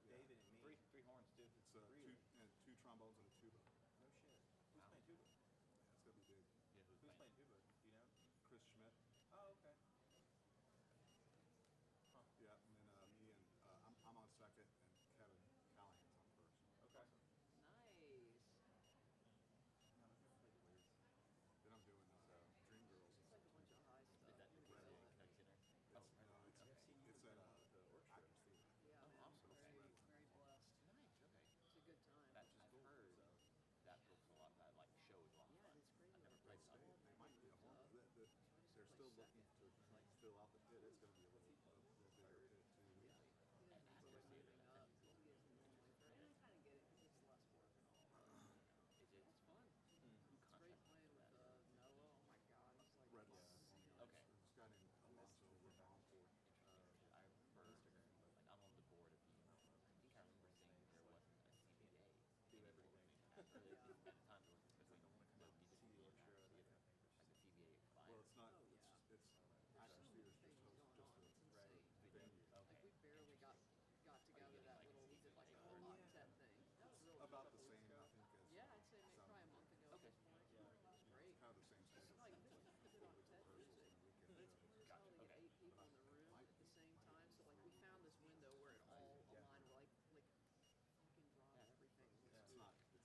David and me. Three horns too. It's two trombones and a tuba. No shit. Who's playing tuba? Yeah, it's gonna be big. Yeah, Who's playing tuba? Do you know? Chris Schmidt. Oh, okay. Huh. Yeah, and then me and I'm on second, and Kevin Callahan's on first. Okay. Nice. No, I've never played the lyrics. Then I'm doing Dream Girls. It's like a bunch of high stuff. Is that the Right. Kentucky Center? It's at Actors Theater. Yeah, Oh, man, awesome. very blessed. Nice. Okay. It's a good time. I've heard that book's a lot. That like show is a lot of Yeah, fun. it's crazy. I've never They played it. they might be a home. They're still looking to fill out the pit. It's going to be a little bigger pit too. Yeah. He doesn't And really Actors moving Theater, up. He is normally for, and I kind of get it because it's less work and all. It's fun. It's great playing with Noah. Oh my God, he's like. Red Line. Okay. This guy named Alonso over in Longport. I remember Instagram, like I'm on the board of the. I think I remember saying there wasn't a CBA. Do everything. At the time, there was between the music TV or show. like the CBA expired. Well, it's not. Oh, yeah. It's Actors Theater is Things just going on. It's a insane. venue. Like we barely got together that little. We did like a whole octet thing. That was really About cool. the same, I think, as Yeah, I'd say maybe probably a month ago at this point. It was great. kind of the same schedule. Like this was good octet music. But it's solid to get 8 people in the room at the same time. So like we found this window where it all aligned. We're like fucking draw everything. It's not. It's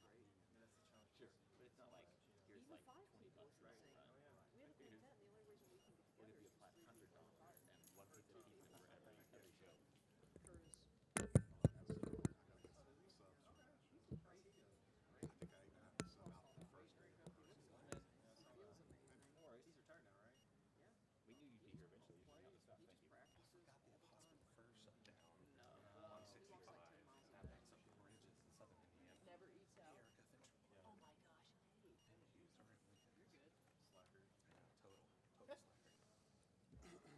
Great. Yeah, that's the challenge. Sure, but it's not like here's Even like 5 $20 people is right? insane. Oh, yeah. We have a quintet, and the only reason we can get Would together it be is a flat $100 and one pizza people for every show? Curtis. subs. Great. I think I even have to sub out the first grade. Feels amazing. No worries. He's retired now, right? Yeah. We knew you'd be here eventually. You should have the stuff. He Thank just you. practices all the time. First shut down No. on He walks 65 like 10 miles a at day. some bridges in southern Indiana. Never eats out. Erica thinks Oh my gosh. Hey, you're good. Slacker. total slacker.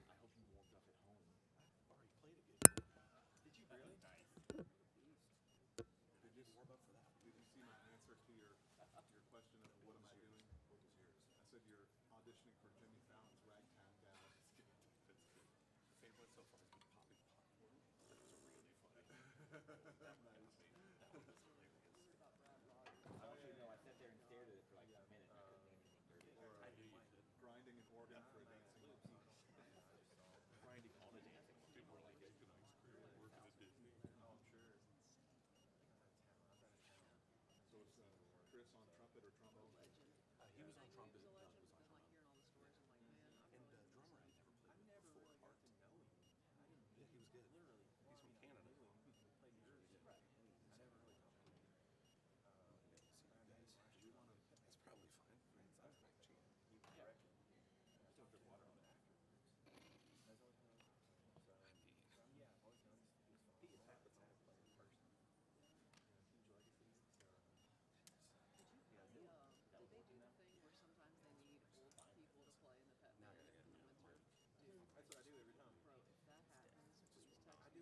I hope you warmed up at home. I've already played a gig. Did you really? Nice. Did you Warm up for that. Did you see my answer to your question of what am I doing? What was yours? I said you're auditioning for Jimmy Fallon's Ragtime Gal. That's good. That's good. The favorite so far has been Poppy Pop. That was really funny. That was hilarious. Weird about Brad Rogers. I want you to know I sat there and stared at it for like a minute and I couldn't name anything dirty. Or I knew you could. grinding an organ for a dancing monkey. Grinding on a dancing. People were like, "Take a nice career working at Disney." Oh, I'm sure. I was out of town. So it's Chris on trumpet or trombone. Legend. He was on He trumpet. was a Doug legend. was on Then like trumpet. hearing all the stories, I'm like, man, I And really drummer I never played I with never before really got Art. to know him. I didn't. Yeah, he was good. Literally. He's from Canada. We played yours. Right. I never really talked to him. See you guys. Do you want to? That's probably fine. It's not back to you. He directed. I still drink water on the actor. That's the only thing. So, yeah, I've always known he was fun. He is half a player in person. Huge legacy. Did they do the thing where sometimes they need old people to play in the pet Now I band gotta in get the another winter? mic. Dude, That's what I do every time. bro, if that happens, please text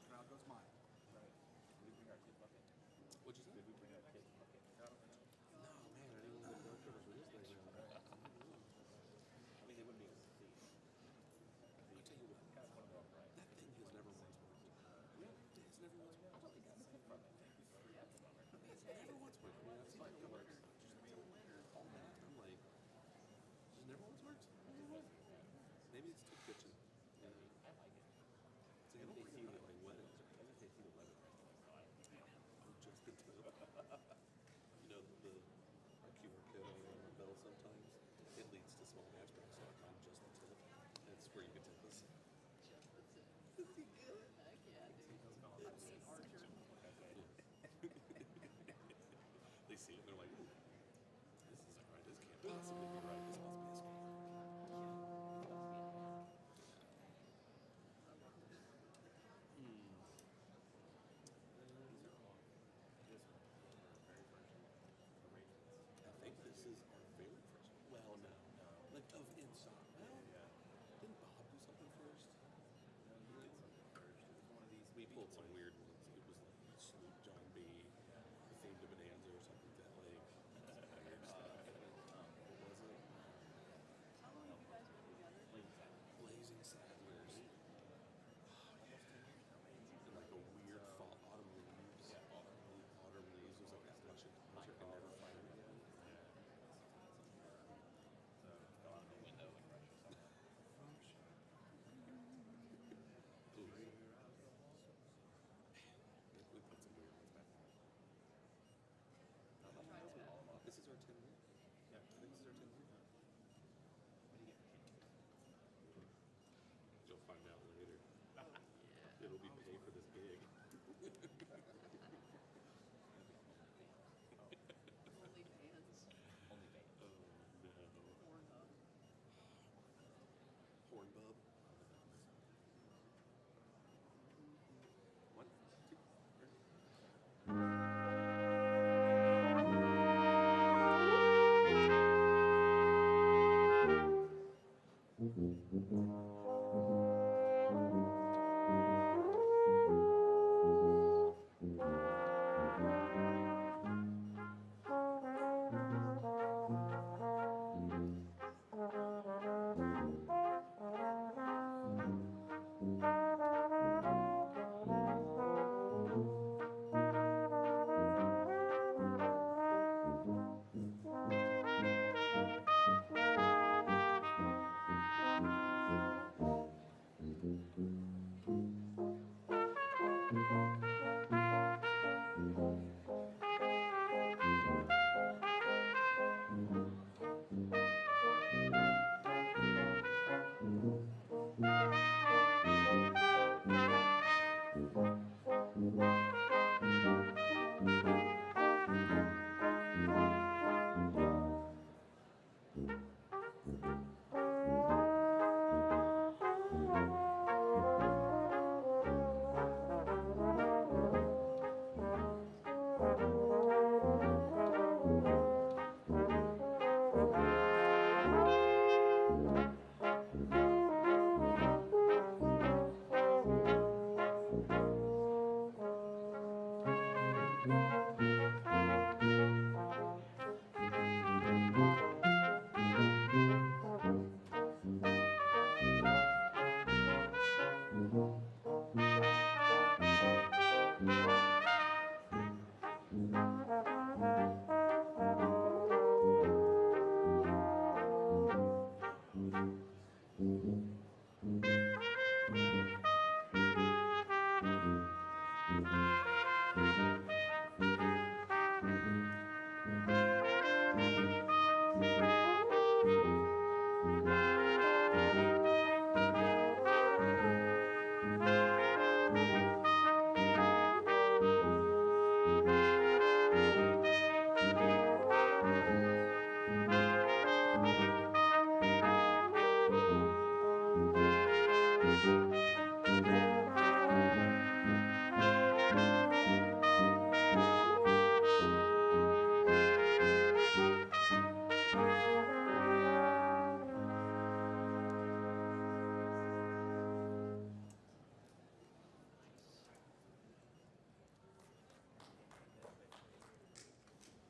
Now goes mine. What'd you say? Did we bring our kids' bucket? No, man, I didn't want to go for this thing. I mean, they wouldn't be able to see. I'll tell you what, Kind of one of them, right? that thing has never once worked. Really? It's never once worked. Totally got the tip from it. Thank you for the bummer. It's never once worked. I mean, I've seen it go like, just all that. I'm like, it's never once worked. Maybe it's too kitchen. You know? I like it. It's like, I don't bring it to like weddings. Maybe they see the weather. Oh, just the tip. You know, the QR code on the bill sometimes, it leads to smallbatchbacks.com, just the tip. That's where you can tip us. Heck yeah, dude. I've seen Archer. They see it and they're like, ooh, this isn't right. This can't possibly be right. This must be a scam. I think this is our very first. Well, no. Like of inside. Well, didn't Bob do something first? We pulled some weird ones. It was like Sloop John B. Themed to Bonanza or something like that. Like weird stuff. What was it? How long have you guys been together? Blazing Saddlers. And like a weird fall, autumn leaves. Autumn leaves was like that much can never find again. Gone out the window in Russia somehow. Ooh. We put some weird ones back. This is our 10 year. Yeah, I think this is our 10 year. What do you get for kids? You'll find out later. Yeah. It'll be pay for this gig. Only fans. Only fans. Oh no. Pornhub. Hornbub. 1, 2, 3.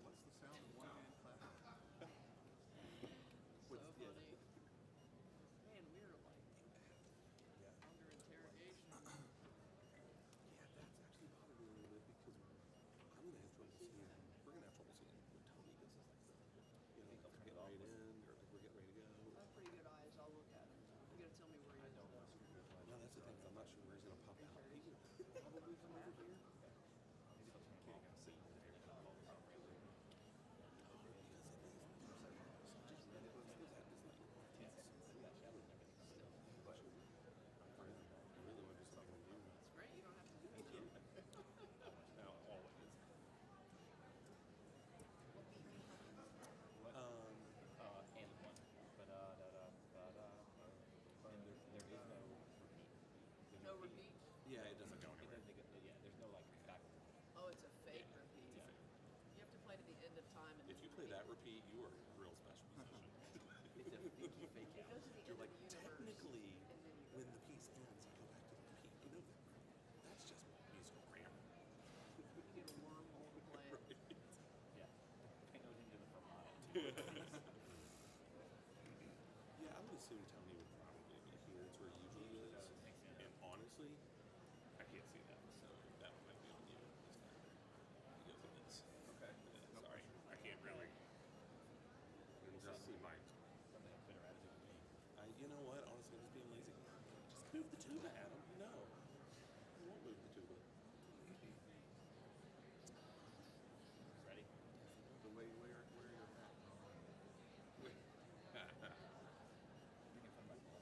What's the sound of one hand clapping? So funny. Man, we were like under interrogation. Yeah, that's actually bothered me a little bit because I'm gonna have trouble seeing. We're gonna have trouble seeing with Tony. This is like the, you know, we're getting right in, or like we're getting ready to go. I have pretty good eyes. I'll look at him. You gotta tell me where he is. No, that's the thing. 'Cause I'm not sure where he's gonna pop out. He would probably come over here. It's great. You don't have to do it. Now, always. And one. But and there is no repeat. No repeat. Yeah, it doesn't go It anywhere. doesn't go, yeah, there's no like back. Oh, it's a fake repeat. Yeah. You have to play to the end of time. And If you play that repeat, you are in a real special position. It's a fakey fake It out. goes to the You're end like, of the universe. technically, and then you go when back. the piece ends, you go back to the repeat. You know that. That's just musical grammar. You get a wormhole to play it. Yeah. It goes into the Vermont. Yeah, I would assume Tony would probably be here. It's where he usually is. And honestly, I can't see that. So that might be on you this time. He goes like this. Okay. Yeah, sorry, I can't really. You can just see mine. Something have better attitude than me. You know what? Honestly, I'm just being lazy. Just move the tuba, Adam. No. I won't move the tuba. Ready? The way where your hat. Making fun of myself.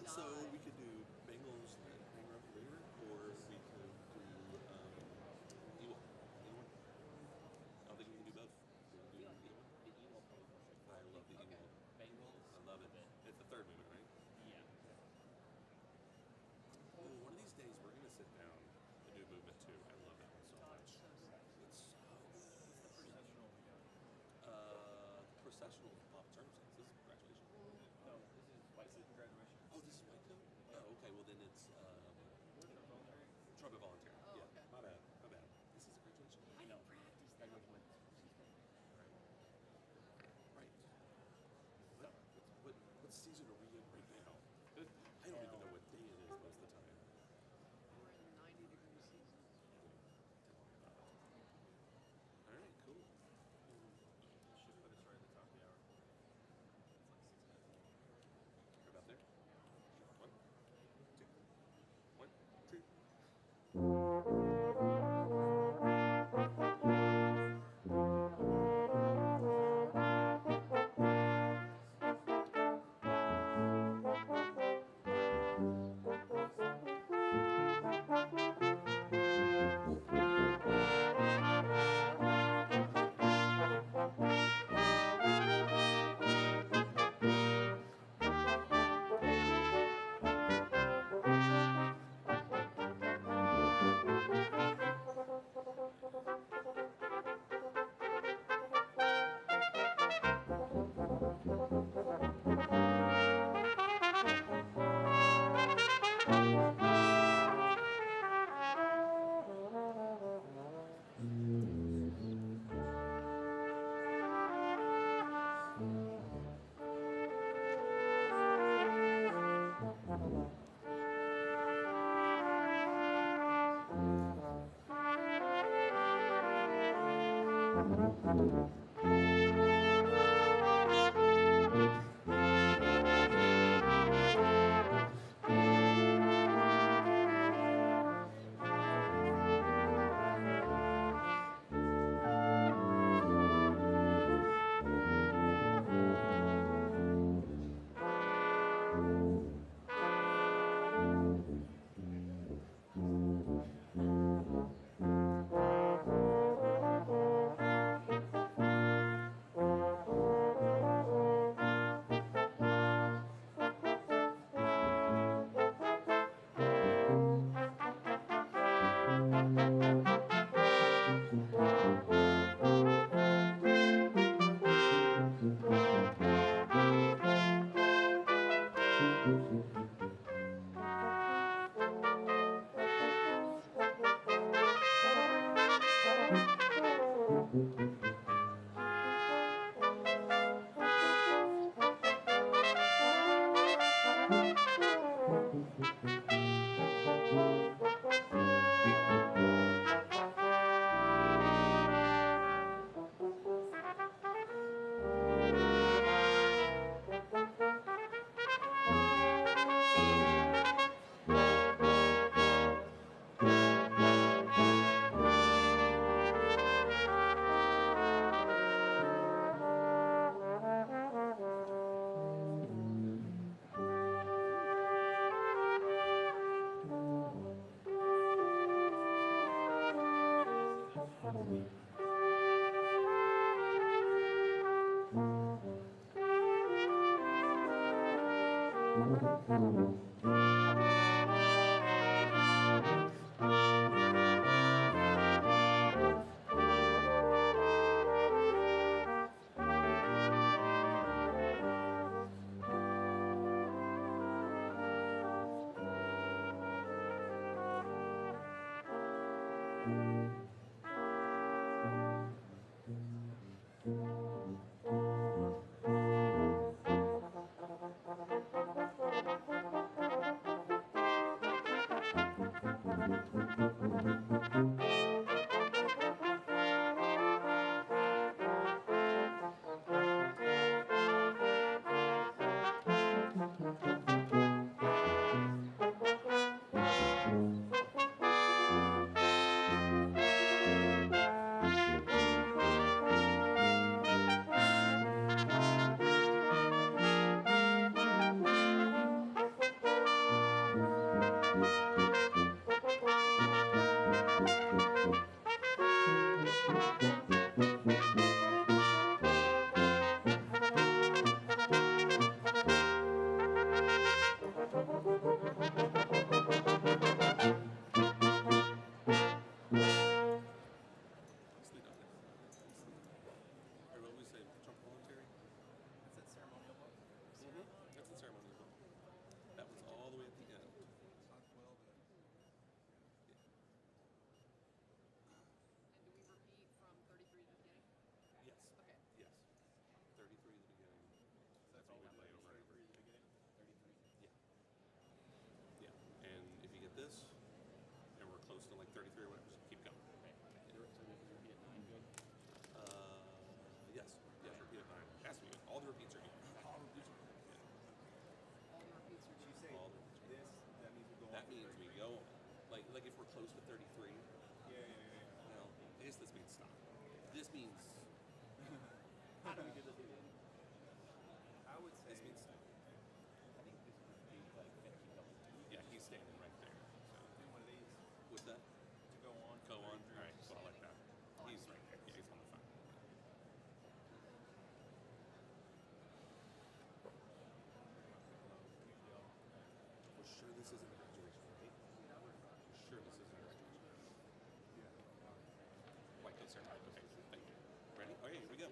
So we could do Bengals and hang around later, or we could do Ewell. Anyone? I don't think we can do both. We can do Ewell. The Ewell probably perfect. I love the Okay. Ewell. Bengals. I love it. It's the third movement, right? Yeah. Ooh, one of these days we're gonna sit down and do movement 2. I love that one so much. It's so good. Processional we got. Processional pop term sense. This is graduation. No, this is white. This is graduation. Oh, this is white coat? Nicely done. Everybody always say Trump voluntary. That's that ceremonial book. That's the ceremonial book. That was all the way at the end. Talk well to. And do we repeat from 33 to the beginning? Yes. Okay. Yes. 33 at the beginning. So that's all we play over and over. 33 at the beginning. 33. Yeah. Yeah. And if you get this, and we're close to like 33 or whatever, just keep going. Okay. So this is repeat at 9, good? Yes. Yes, repeat at 9. Has to be good. All the repeats are good. All the repeats. All the repeats are If you good. say All the repeats. this, that means we go on. That to means we 33. go, like if we're close to 33, Yeah. well, I guess this means stop. This means, How do we do this again? I would say. this means stop. I think this would be like 15 double. Yeah, he's standing right there. So. Do one of these What's that? to go on. Go on. 33. All right, so I like that. He's right there. Yeah, he's on the phone. We're sure this isn't a graduation, right? We're sure this isn't a graduation. White coat certified. Okay, thank you. Ready? Okay, here we go.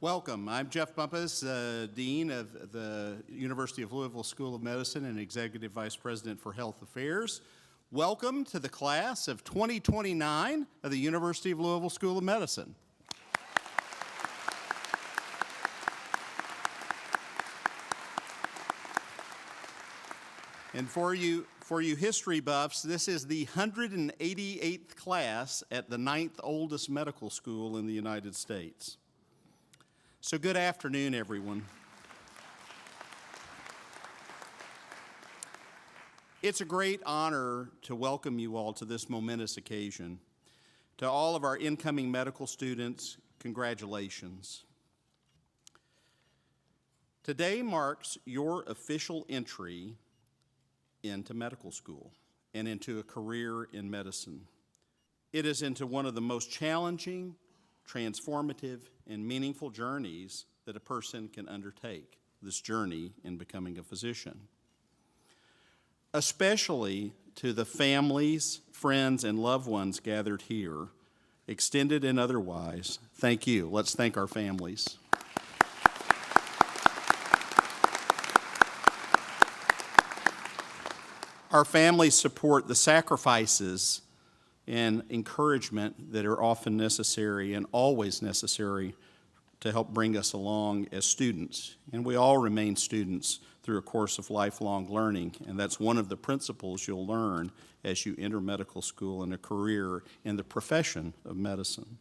Welcome. I'm Jeff Bumpus, Dean of the University of Louisville School of Medicine and Executive Vice President for Health Affairs. Welcome to the class of 2029 of the University of Louisville School of Medicine. And for you history buffs, this is the 188th class at the 9th oldest medical school in the United States. So good afternoon, everyone. It's a great honor to welcome you all to this momentous occasion. To all of our incoming medical students, congratulations. Today marks your official entry into medical school and into a career in medicine. It is into one of the most challenging, transformative, and meaningful journeys that a person can undertake, this journey in becoming a physician. Especially to the families, friends, and loved ones gathered here, extended and otherwise, thank you. Let's thank our families. Our families support the sacrifices and encouragement that are often necessary and always necessary to help bring us along as students. And we all remain students through a course of lifelong learning, and that's one of the principles you'll learn as you enter medical school and a career in the profession of medicine.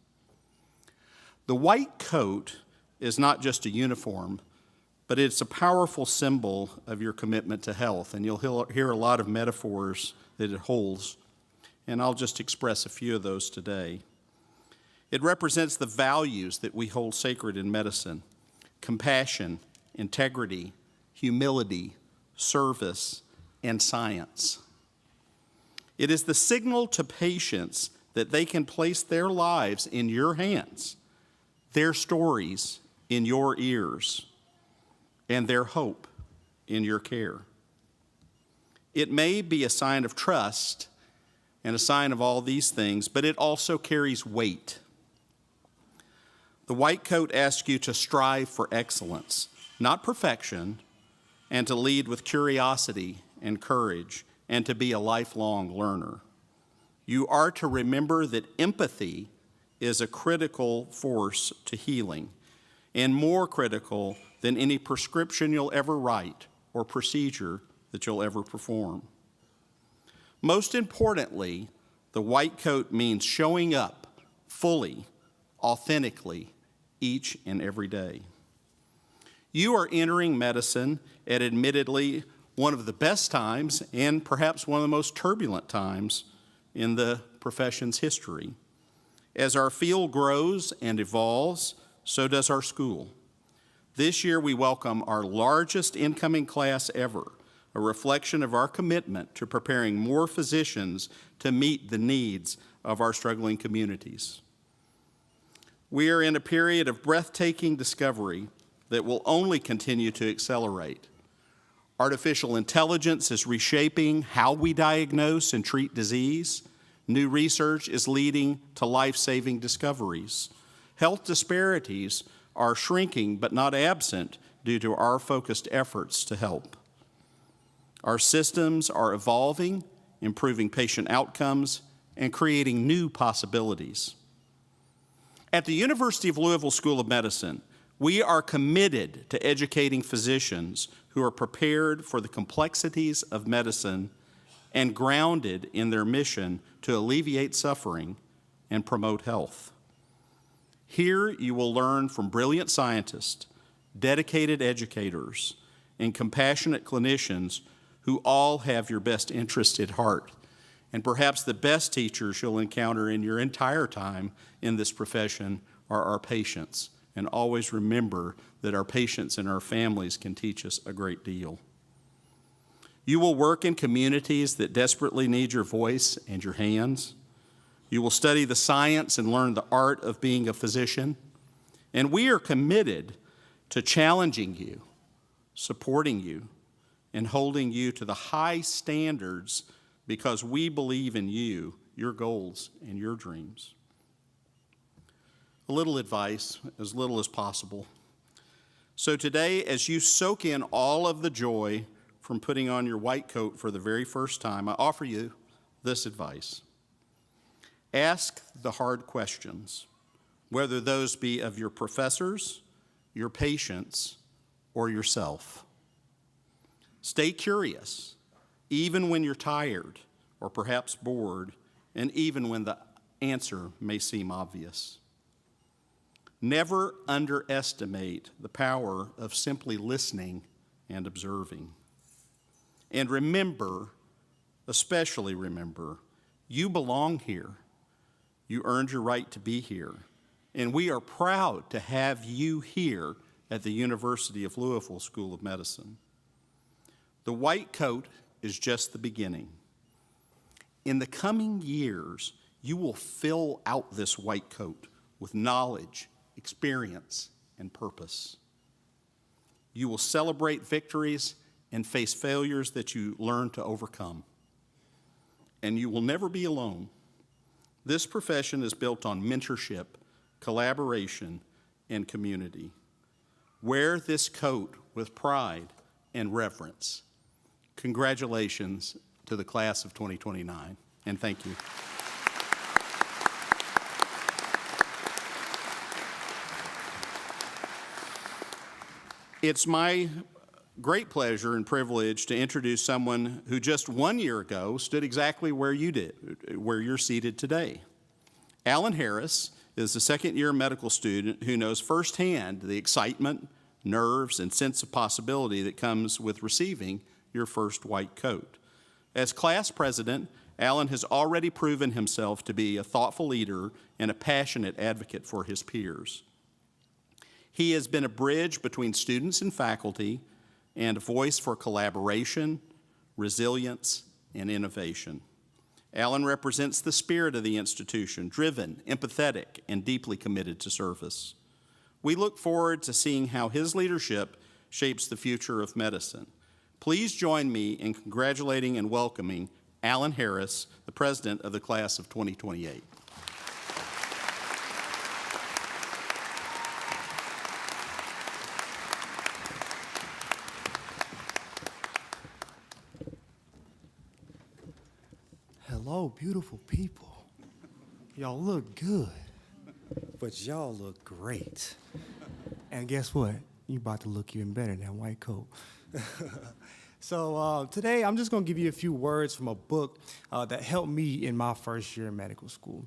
The white coat is not just a uniform, but it's a powerful symbol of your commitment to health, and you'll hear a lot of metaphors that it holds, and I'll just express a few of those today. It represents the values that we hold sacred in medicine: compassion, integrity, humility, service, and science. It is the signal to patients that they can place their lives in your hands, their stories in your ears, and their hope in your care. It may be a sign of trust and a sign of all these things, but it also carries weight. The white coat asks you to strive for excellence, not perfection, and to lead with curiosity and courage, and to be a lifelong learner. You are to remember that empathy is a critical force to healing, and more critical than any prescription you'll ever write or procedure that you'll ever perform. Most importantly, the white coat means showing up fully, authentically, each and every day. You are entering medicine at admittedly one of the best times and perhaps one of the most turbulent times in the profession's history. As our field grows and evolves, so does our school. This year we welcome our largest incoming class ever, a reflection of our commitment to preparing more physicians to meet the needs of our struggling communities. We are in a period of breathtaking discovery that will only continue to accelerate. Artificial intelligence is reshaping how we diagnose and treat disease. New research is leading to life-saving discoveries. Health disparities are shrinking but not absent due to our focused efforts to help. Our systems are evolving, improving patient outcomes, and creating new possibilities. At the University of Louisville School of Medicine, we are committed to educating physicians who are prepared for the complexities of medicine and grounded in their mission to alleviate suffering and promote health. Here you will learn from brilliant scientists, dedicated educators, and compassionate clinicians who all have your best interest at heart, and perhaps the best teachers you'll encounter in your entire time in this profession are our patients. And always remember that our patients and our families can teach us a great deal. You will work in communities that desperately need your voice and your hands. You will study the science and learn the art of being a physician. And we are committed to challenging you, supporting you, and holding you to the high standards because we believe in you, your goals, and your dreams. A little advice, as little as possible. So today, as you soak in all of the joy from putting on your white coat for the very first time, I offer you this advice. Ask the hard questions, whether those be of your professors, your patients, or yourself. Stay curious, even when you're tired or perhaps bored, and even when the answer may seem obvious. Never underestimate the power of simply listening and observing. And remember, especially remember, you belong here. You earned your right to be here. And we are proud to have you here at the University of Louisville School of Medicine. The white coat is just the beginning. In the coming years, you will fill out this white coat with knowledge, experience, and purpose. You will celebrate victories and face failures that you learn to overcome. And you will never be alone. This profession is built on mentorship, collaboration, and community. Wear this coat with pride and reverence. Congratulations to the class of 2029, and thank you. It's my great pleasure and privilege to introduce someone who just 1 year ago stood exactly where you did, where you're seated today. Alan Harris is a second-year medical student who knows firsthand the excitement, nerves, and sense of possibility that comes with receiving your first white coat. As class president, Alan has already proven himself to be a thoughtful leader and a passionate advocate for his peers. He has been a bridge between students and faculty and a voice for collaboration, resilience, and innovation. Alan represents the spirit of the institution, driven, empathetic, and deeply committed to service. We look forward to seeing how his leadership shapes the future of medicine. Please join me in congratulating and welcoming Alan Harris, the president of the class of 2028. Hello, beautiful people. Y'all look good, but y'all look great. And guess what? You about to look even better in that white coat. So today, I'm just going to give you a few words from a book that helped me in my first year in medical school.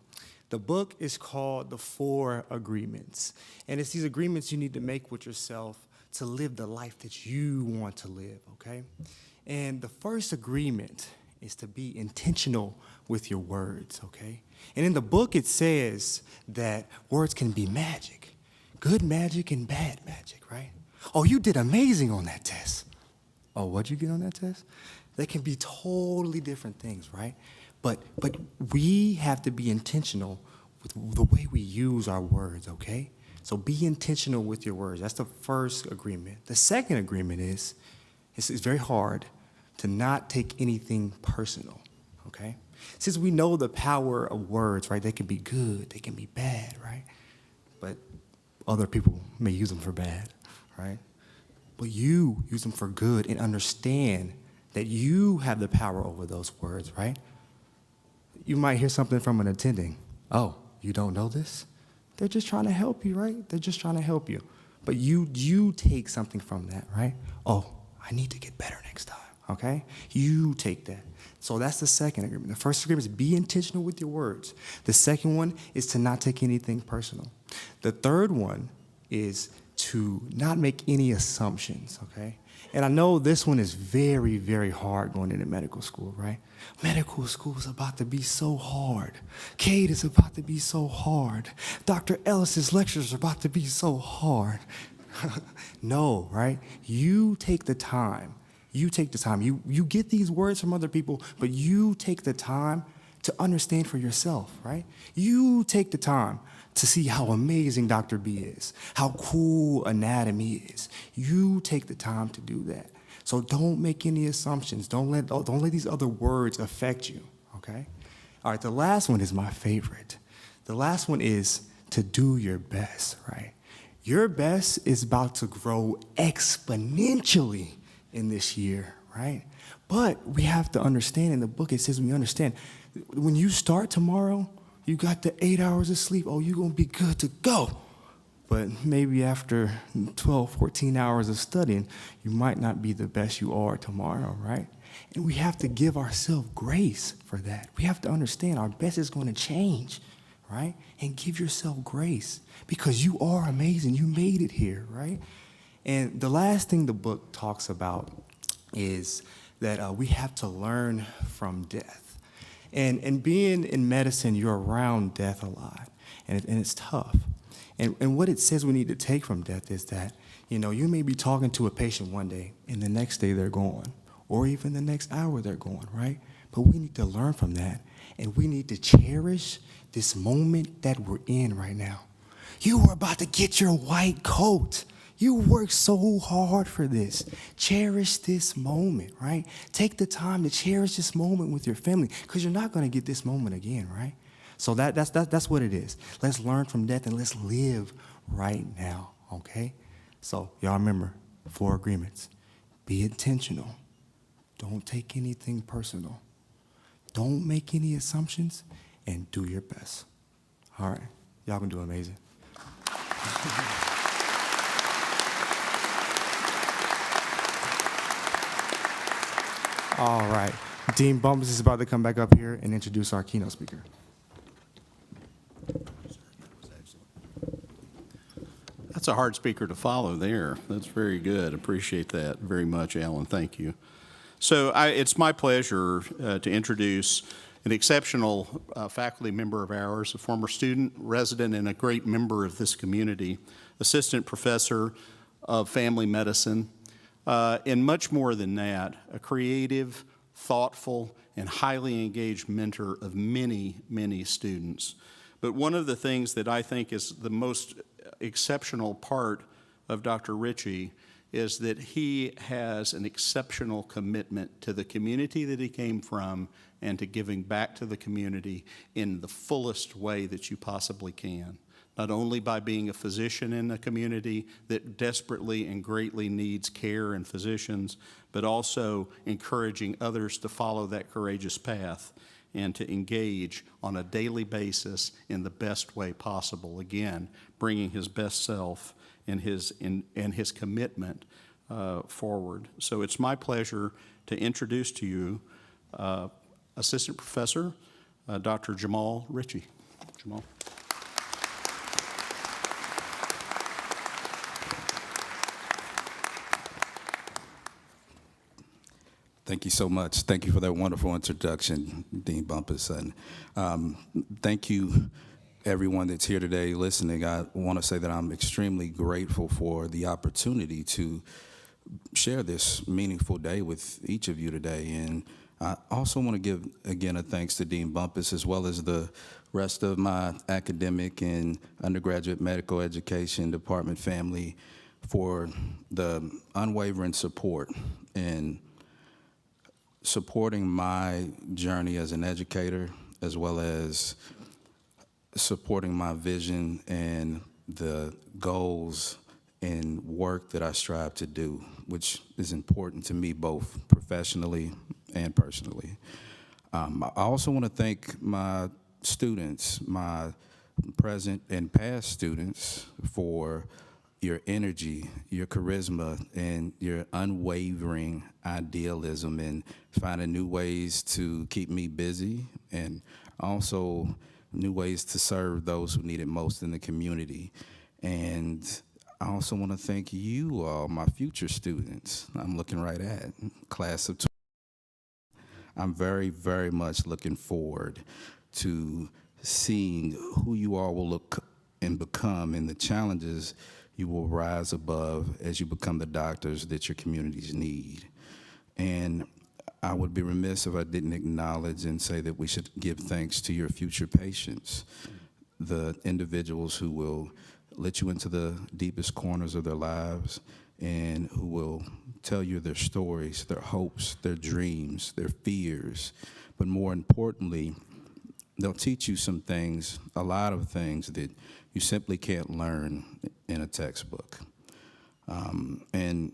The book is called The 4 Agreements. And it's these agreements you need to make with yourself to live the life that you want to live, okay? And the first agreement is to be intentional with your words, okay? And in the book, it says that words can be magic, good magic and bad magic, right? Oh, you did amazing on that test. Oh, what'd you get on that test? They can be totally different things, right? But we have to be intentional with the way we use our words, okay? So be intentional with your words. That's the first agreement. The second agreement is, it's very hard to not take anything personal, okay? Since we know the power of words, right? They can be good, they can be bad, right? But other people may use them for bad, right? But you use them for good and understand that you have the power over those words, right? You might hear something from an attending. Oh, you don't know this? They're just trying to help you, right? They're just trying to help you. But you take something from that, right? Oh, I need to get better next time, okay? You take that. So that's the second agreement. The first agreement is be intentional with your words. The second one is to not take anything personal. The third one is to not make any assumptions, okay? And I know this one is very, very hard going into medical school, right? Medical school is about to be so hard. Kate is about to be so hard. Dr. Ellis's lectures are about to be so hard. No, right? You take the time. You take the time. You get these words from other people, but you take the time to understand for yourself, right? You take the time to see how amazing Dr. B is, how cool anatomy is. You take the time to do that. So don't make any assumptions. Don't let these other words affect you, okay? All right, the last one is my favorite. The last one is to do your best, right? Your best is about to grow exponentially in this year, right? But we have to understand, in the book it says, we understand, when you start tomorrow, you got the 8 hours of sleep, oh, you're gonna be good to go. But maybe after 12, 14 hours of studying, you might not be the best you are tomorrow, right? And we have to give ourselves grace for that. We have to understand our best is going to change, right? And give yourself grace because you are amazing. You made it here, right? And the last thing the book talks about is that we have to learn from death. And being in medicine, you're around death a lot, and it's tough. And what it says we need to take from death is that, you know, you may be talking to a patient one day, and the next day they're gone, or even the next hour they're gone, right? But we need to learn from that, and we need to cherish this moment that we're in right now. You are about to get your white coat. You worked so hard for this. Cherish this moment, right? Take the time to cherish this moment with your family, because you're not going to get this moment again, right? So that's what it is. Let's learn from death and let's live right now, okay? So y'all remember, 4 agreements. Be intentional. Don't take anything personal. Don't make any assumptions, and do your best. All right, y'all can do amazing. All right, Dean Bumpus is about to come back up here and introduce our keynote speaker. That's a hard speaker to follow there. That's very good. Appreciate that very much, Alan. Thank you. So it's my pleasure to introduce an exceptional faculty member of ours, a former student, resident, and a great member of this community, assistant professor of family medicine, and much more than that, a creative, thoughtful, and highly engaged mentor of many, many students. But one of the things that I think is the most exceptional part of Dr. Ritchie is that he has an exceptional commitment to the community that he came from and to giving back to the community in the fullest way that you possibly can. Not only by being a physician in a community that desperately and greatly needs care and physicians, but also encouraging others to follow that courageous path and to engage on a daily basis in the best way possible. Again, bringing his best self and his commitment forward. So it's my pleasure to introduce to you Assistant Professor Dr. Jamal Ritchie. Jamal. Thank you so much. Thank you for that wonderful introduction, Dean Bumpus. And thank you, everyone that's here today listening. I want to say that I'm extremely grateful for the opportunity to share this meaningful day with each of you today. And I also want to give, again, a thanks to Dean Bumpus as well as the rest of my academic and undergraduate medical education department family for the unwavering support and supporting my journey as an educator, as well as supporting my vision and the goals and work that I strive to do, which is important to me both professionally and personally. I also want to thank my students, my present and past students, for your energy, your charisma, and your unwavering idealism in finding new ways to keep me busy and also new ways to serve those who need it most in the community. And I also want to thank you all, my future students. I'm looking right at class of 20. I'm very, very much looking forward to seeing who you all will look and become and the challenges you will rise above as you become the doctors that your communities need. And I would be remiss if I didn't acknowledge and say that we should give thanks to your future patients, the individuals who will let you into the deepest corners of their lives and who will tell you their stories, their hopes, their dreams, their fears, but more importantly, they'll teach you some things, a lot of things that you simply can't learn in a textbook. And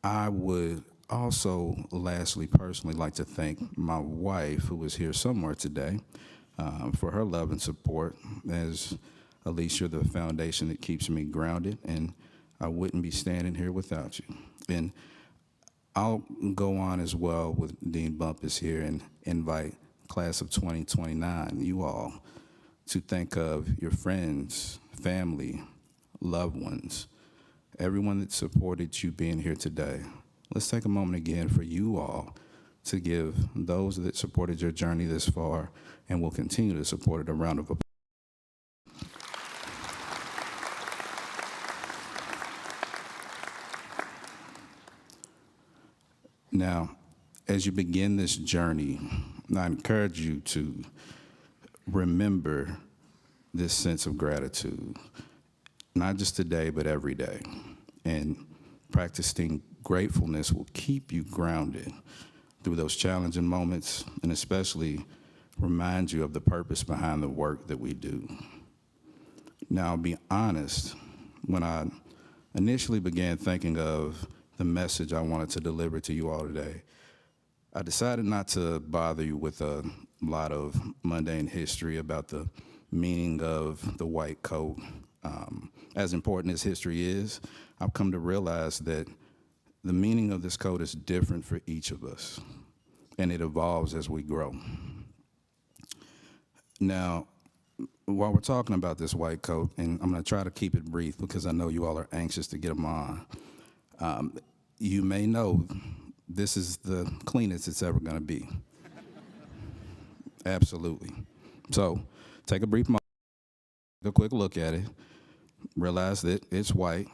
I would also, lastly, personally like to thank my wife, who is here somewhere today, for her love and support. As Elise, you're the foundation that keeps me grounded, and I wouldn't be standing here without you. And I'll go on as well with Dean Bumpus here and invite class of 2029, you all, to think of your friends, family, loved ones, everyone that supported you being here today. Let's take a moment again for you all to give those that supported your journey this far and will continue to support it a round of applause. Now, as you begin this journey, I encourage you to remember this sense of gratitude, not just today, but every day. And practicing gratefulness will keep you grounded through those challenging moments, and especially remind you of the purpose behind the work that we do. Now, I'll be honest, when I initially began thinking of the message I wanted to deliver to you all today, I decided not to bother you with a lot of mundane history about the meaning of the white coat. As important as history is, I've come to realize that the meaning of this coat is different for each of us, and it evolves as we grow. Now, while we're talking about this white coat, and I'm going to try to keep it brief because I know you all are anxious to get them on, you may know this is the cleanest it's ever going to be. Absolutely. So take a brief moment, take a quick look at it, realize that it's white,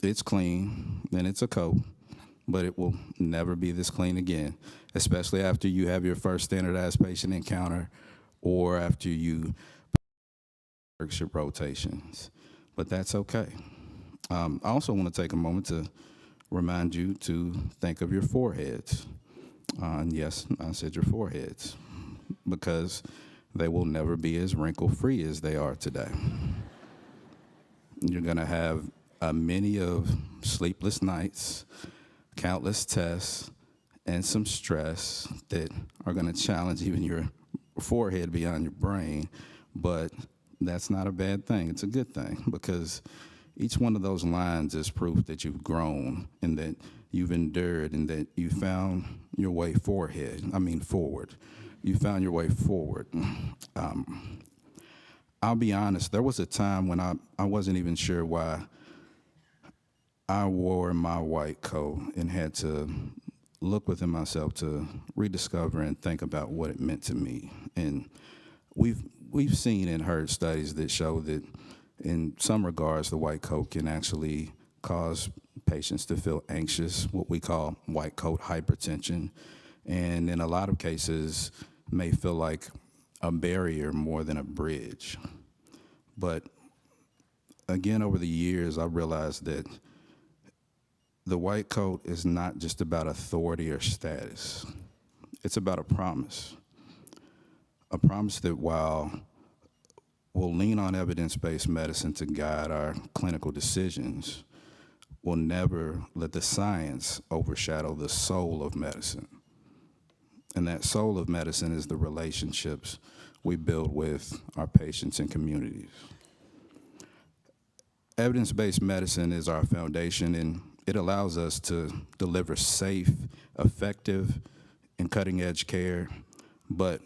it's clean, and it's a coat, but it will never be this clean again, especially after you have your first standardized patient encounter or after you workshop rotations. But that's okay. I also want to take a moment to remind you to think of your foreheads. And yes, I said your foreheads, because they will never be as wrinkle-free as they are today. You're going to have many of sleepless nights, countless tests, and some stress that are going to challenge even your forehead beyond your brain. But that's not a bad thing. It's a good thing, because each one of those lines is proof that you've grown and that you've endured and that you found your way forward. You found your way forward. I'll be honest, there was a time when I wasn't even sure why I wore my white coat and had to look within myself to rediscover and think about what it meant to me. And we've seen and heard studies that show that in some regards, the white coat can actually cause patients to feel anxious, what we call white coat hypertension, and in a lot of cases may feel like a barrier more than a bridge. But again, over the years, I realized that the white coat is not just about authority or status. It's about a promise that while we'll lean on evidence-based medicine to guide our clinical decisions, we'll never let the science overshadow the soul of medicine. And that soul of medicine is the relationships we build with our patients and communities. Evidence-based medicine is our foundation, and it allows us to deliver safe, effective, and cutting-edge care. But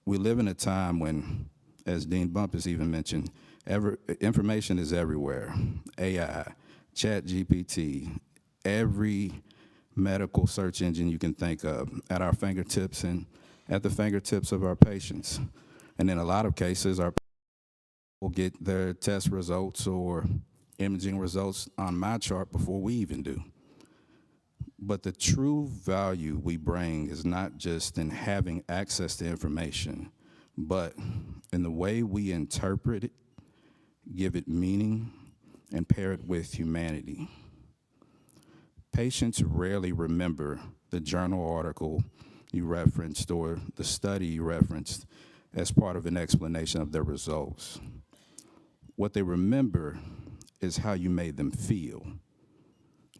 we live in a time when, as Dean Bumpus even mentioned, information is everywhere. AI, ChatGPT, every medical search engine you can think of at our fingertips and at the fingertips of our patients. And in a lot of cases, our patients will get their test results or imaging results on my chart before we even do. But the true value we bring is not just in having access to information, but in the way we interpret it, give it meaning, and pair it with humanity. Patients rarely remember the journal article you referenced or the study you referenced as part of an explanation of their results. What they remember is how you made them feel.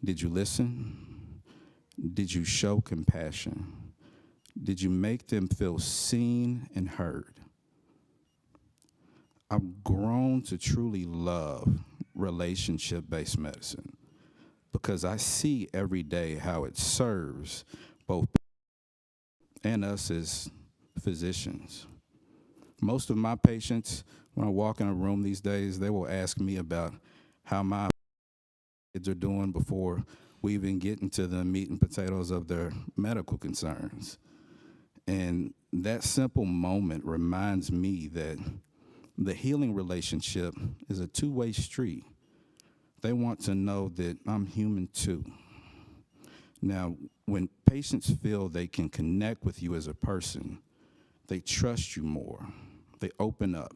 Did you listen? Did you show compassion? Did you make them feel seen and heard? I've grown to truly love relationship-based medicine because I see every day how it serves both and us as physicians. Most of my patients, when I walk in a room these days, they will ask me about how my kids are doing before we even get into the meat and potatoes of their medical concerns. And that simple moment reminds me that the healing relationship is a two-way street. They want to know that I'm human too. Now, when patients feel they can connect with you as a person, they trust you more, they open up,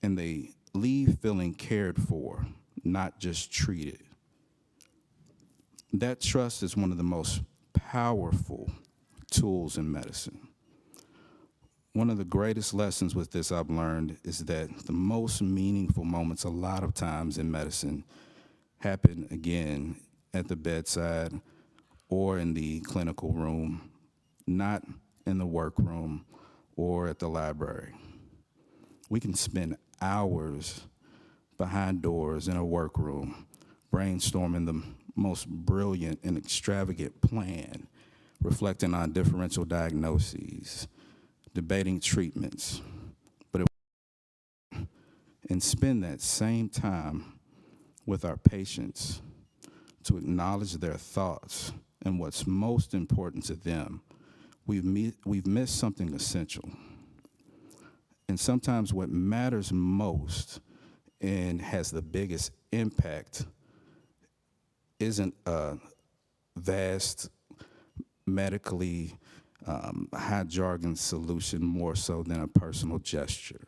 and they leave feeling cared for, not just treated. That trust is one of the most powerful tools in medicine. One of the greatest lessons with this I've learned is that the most meaningful moments a lot of times in medicine happen, again, at the bedside or in the clinical room, not in the workroom or at the library. We can spend hours behind doors in a workroom brainstorming the most brilliant and extravagant plan, reflecting on differential diagnoses, debating treatments, and spend that same time with our patients to acknowledge their thoughts and what's most important to them. We've missed something essential. And sometimes what matters most and has the biggest impact isn't a vast medically high jargon solution, more so than a personal gesture.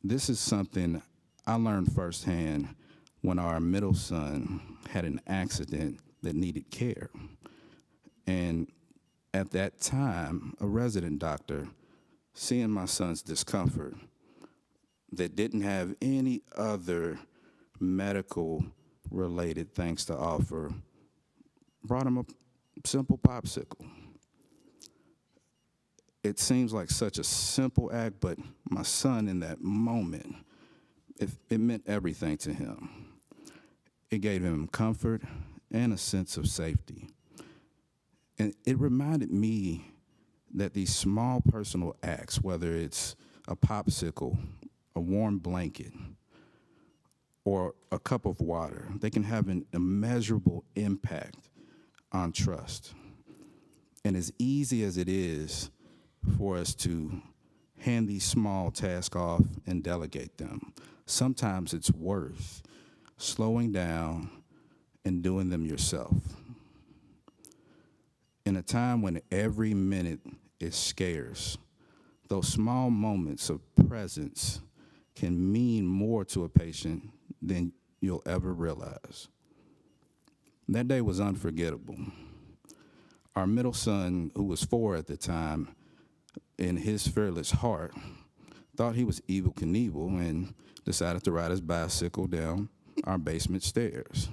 This is something I learned firsthand when our middle son had an accident that needed care. And at that time, a resident doctor, seeing my son's discomfort that didn't have any other medical related things to offer, brought him a simple popsicle. It seems like such a simple act, but my son in that moment, it meant everything to him. It gave him comfort and a sense of safety. And it reminded me that these small personal acts, whether it's a popsicle, a warm blanket, or a cup of water, they can have an immeasurable impact on trust. And as easy as it is for us to hand these small tasks off and delegate them, sometimes it's worth slowing down and doing them yourself. In a time when every minute is scarce, those small moments of presence can mean more to a patient than you'll ever realize. That day was unforgettable. Our middle son, who was 4 at the time, in his fearless heart, thought he was Evel Knievel and decided to ride his bicycle down our basement stairs.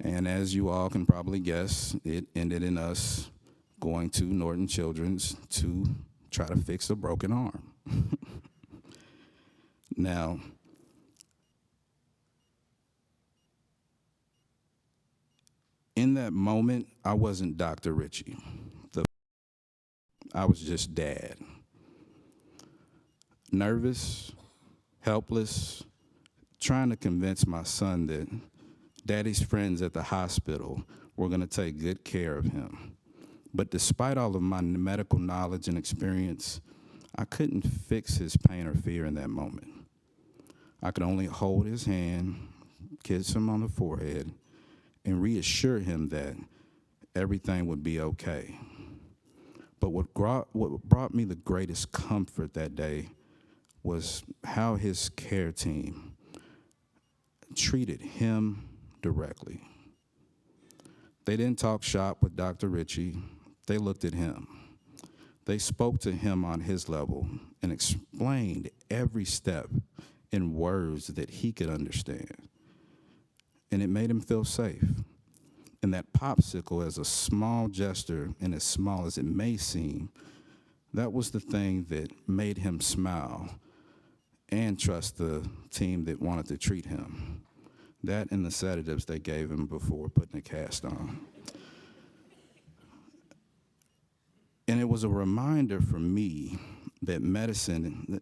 And as you all can probably guess, it ended in us going to Norton Children's to try to fix a broken arm. Now, in that moment, I wasn't Dr. Ritchie. I was just dad. Nervous, helpless, trying to convince my son that daddy's friends at the hospital were going to take good care of him. But despite all of my medical knowledge and experience, I couldn't fix his pain or fear in that moment. I could only hold his hand, kiss him on the forehead, and reassure him that everything would be okay. But what brought me the greatest comfort that day was how his care team treated him directly. They didn't talk shop with Dr. Ritchie. They looked at him. They spoke to him on his level and explained every step in words that he could understand. And it made him feel safe. And that popsicle, as a small gesture and as small as it may seem, that was the thing that made him smile and trust the team that wanted to treat him. That and the sedatives they gave him before putting the cast on. And it was a reminder for me that medicine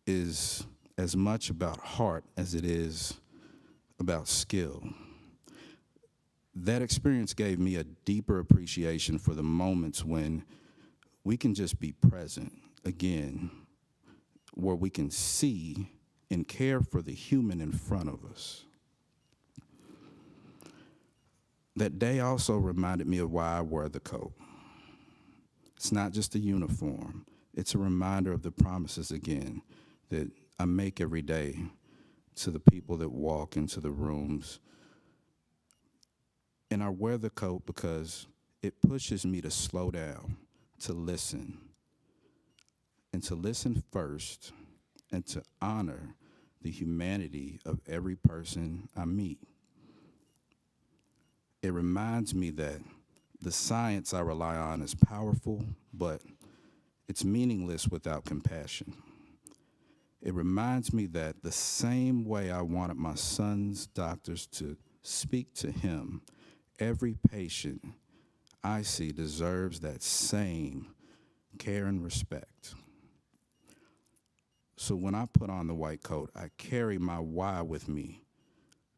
is as much about heart as it is about skill. That experience gave me a deeper appreciation for the moments when we can just be present again, where we can see and care for the human in front of us. That day also reminded me of why I wear the coat. It's not just a uniform. It's a reminder of the promises again that I make every day to the people that walk into the rooms. And I wear the coat because it pushes me to slow down, to listen, and to listen first, and to honor the humanity of every person I meet. It reminds me that the science I rely on is powerful, but it's meaningless without compassion. It reminds me that the same way I wanted my son's doctors to speak to him, every patient I see deserves that same care and respect. So when I put on the white coat, I carry my why with me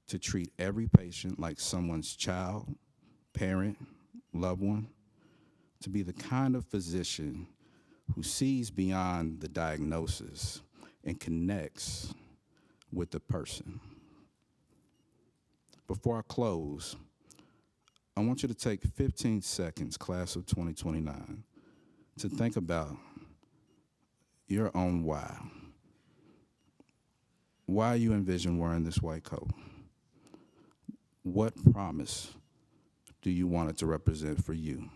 to treat every patient like someone's child, parent, loved one, to be the kind of physician who sees beyond the diagnosis and connects with the person. Before I close, I want you to take 15 seconds, class of 2029, to think about your own why. Why you envision wearing this white coat. What promise do you want it to represent for you?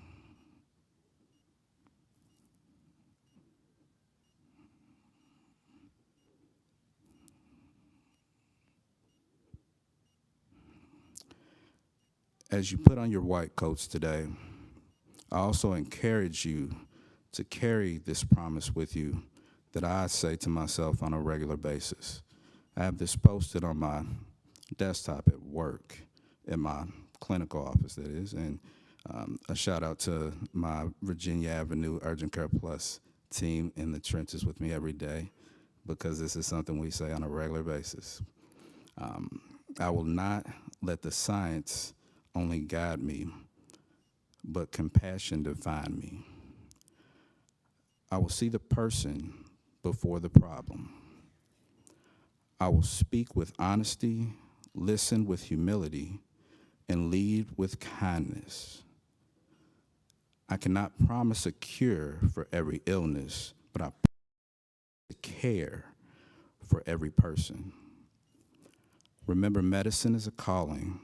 As you put on your white coats today, I also encourage you to carry this promise with you that I say to myself on a regular basis. I have this posted on my desktop at work, in my clinical office, that is, and a shout out to my Virginia Avenue Urgent Care Plus team in the trenches with me every day, because this is something we say on a regular basis. I will not let the science only guide me, but compassion define me. I will see the person before the problem. I will speak with honesty, listen with humility, and lead with kindness. I cannot promise a cure for every illness, but I care for every person. Remember, medicine is a calling,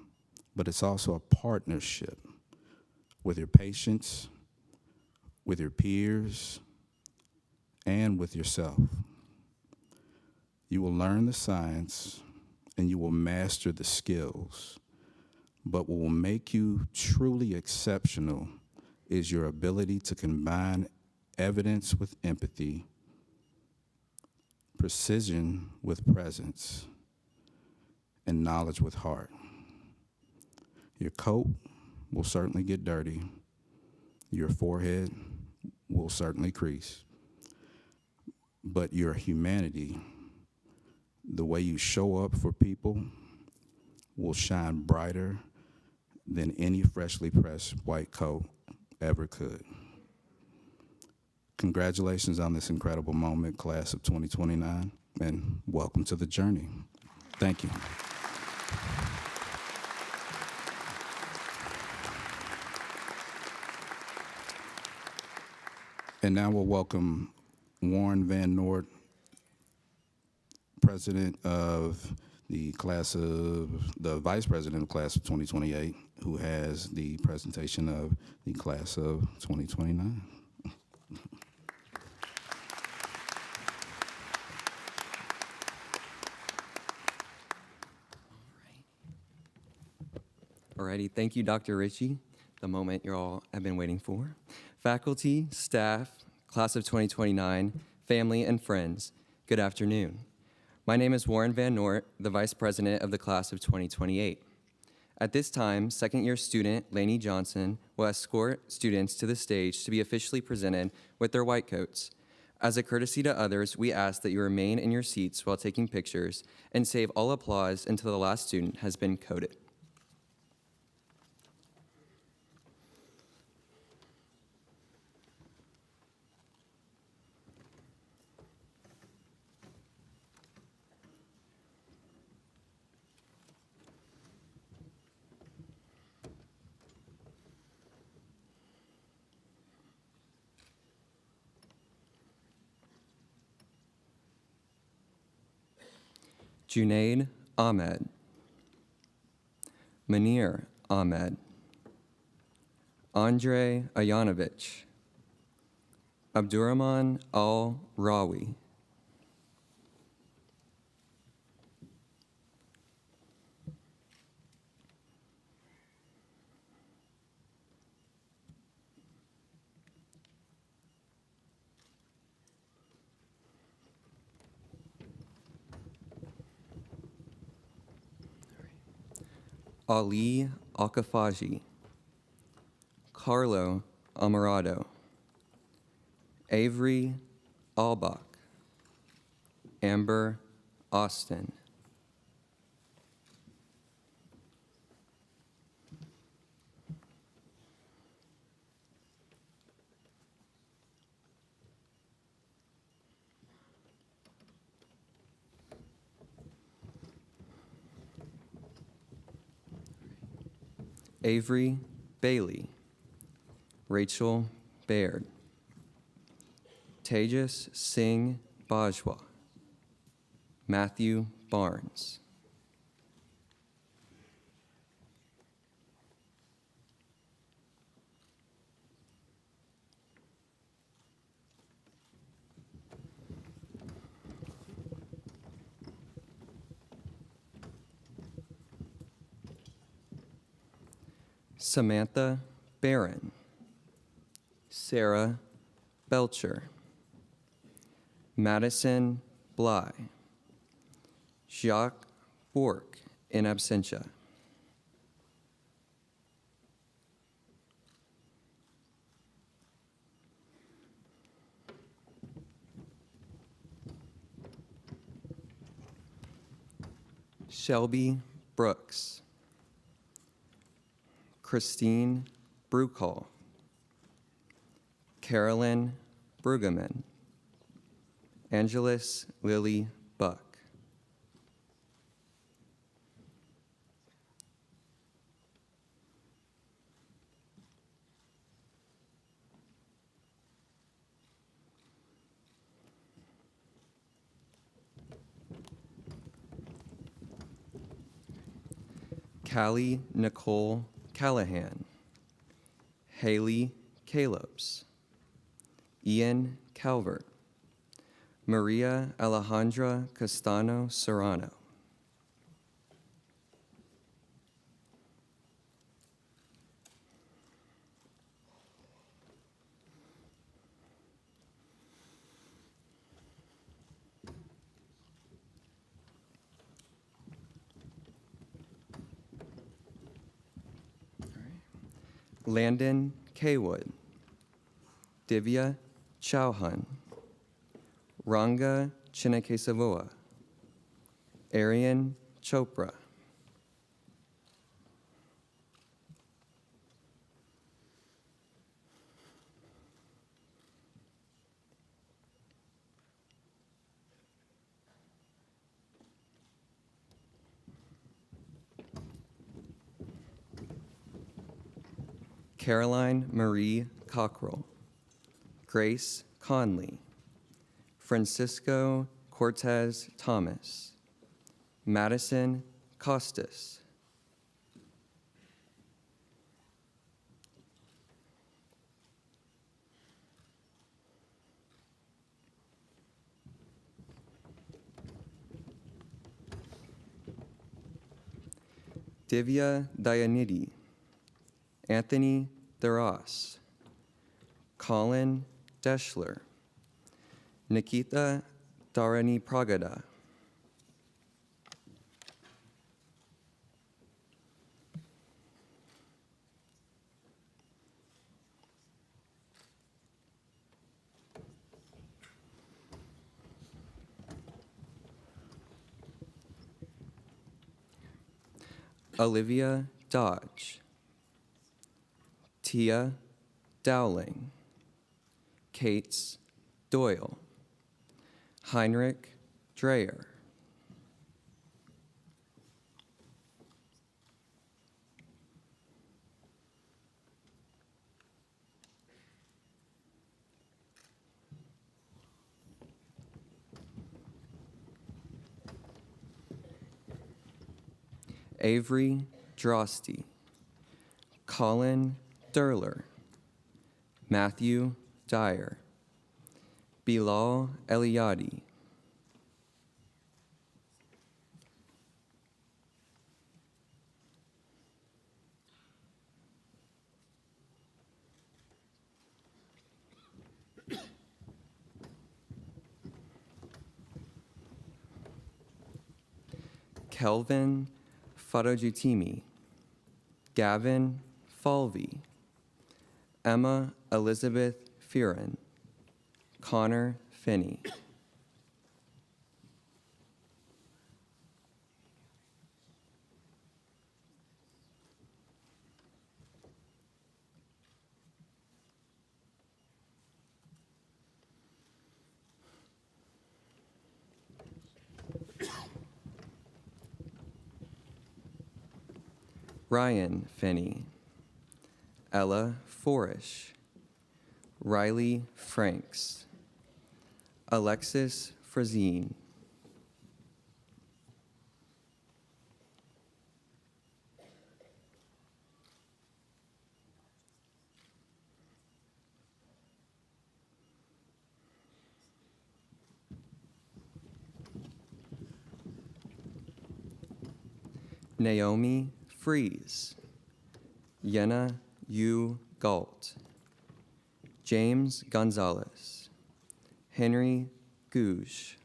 but it's also a partnership with your patients, with your peers, and with yourself. You will learn the science and you will master the skills, but what will make you truly exceptional is your ability to combine evidence with empathy, precision with presence, and knowledge with heart. Your coat will certainly get dirty. Your forehead will certainly crease. But your humanity, the way you show up for people, will shine brighter than any freshly pressed white coat ever could. Congratulations on this incredible moment, class of 2029, and welcome to the journey. Thank you. And now we'll welcome Warren Van Noort, president of the class of, the vice president of class of 2028, who has the presentation of the class of 2029. Alrighty, thank you, Dr. Ritchie. The moment you all have been waiting for. Faculty, staff, class of 2029, family, and friends, good afternoon. My name is Warren Van Nort, the Vice President of the class of 2028. At this time, second-year student Lainey Johnson will escort students to the stage to be officially presented with their white coats. As a courtesy to others, we ask that you remain in your seats while taking pictures and save all applause until the last student has been coated. Junaid Ahmed, Munir Ahmed, Andre Ayanovich, Abdurrahman Al-Rawi, Ali Alkafaji, Carlo Amarado, Avery Albach, Amber Austin, Avery Bailey, Rachel Baird, Tejas Singh Bajwa, Matthew Barnes, Samantha Barron, Sarah Belcher, Madison Bly, Jacques Bork in absentia, Shelby Brooks, Christine Brucall, Carolyn Brueggemann, Angeles Lily Buck, Callie Nicole Callahan, Haley Calebs, Ian Calvert, Maria Alejandra Castano Serrano, Landon Kaywood, Divya Chauhan, Ranga Chinakesavoa, Arian Chopra, Caroline Marie Cockrell, Grace Conley, Francisco Cortez Thomas, Madison Costas, Divya Dayanidhi, Anthony Theras, Colin Deschler, Nikita Dharani Pragada, Olivia Dodge, Tia Dowling, Kates Doyle, Heinrich Dreyer, Avery Drosty, Colin Durler, Matthew Dyer, Bilal Eliadi, Kelvin Fadojutimi, Gavin Falvey, Emma Elizabeth Fearon, Connor Finney. Ryan Finney, Ella Forish, Riley Franks, Alexis Frazine, Naomi Freeze, Yenna Yu Galt, James Gonzalez, Henry Gouge,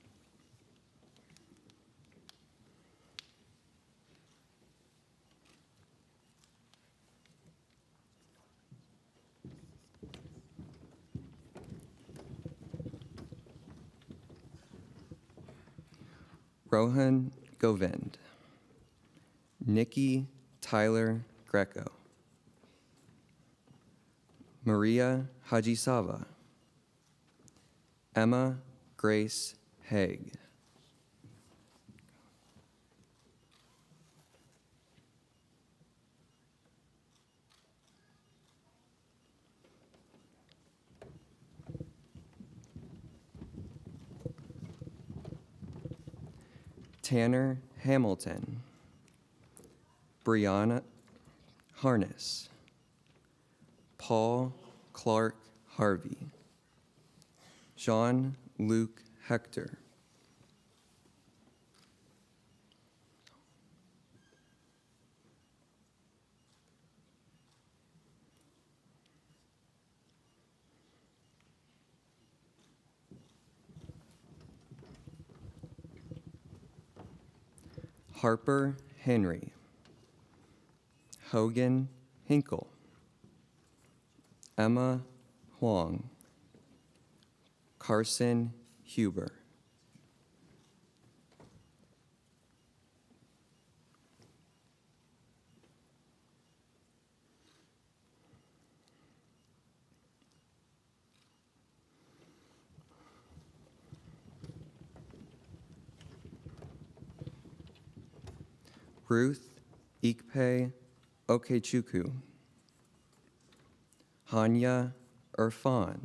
Rohan Govind, Nikki Tyler Greco, Maria Hajisava, Emma Grace Haig, Tanner Hamilton, Brianna Harness, Paul Clark Harvey, Jean-Luc Hector, Harper Henry, Hogan Hinkle, Emma Huang, Carson Huber, Ruth Ikpe Okechukwu, Hanya Irfan,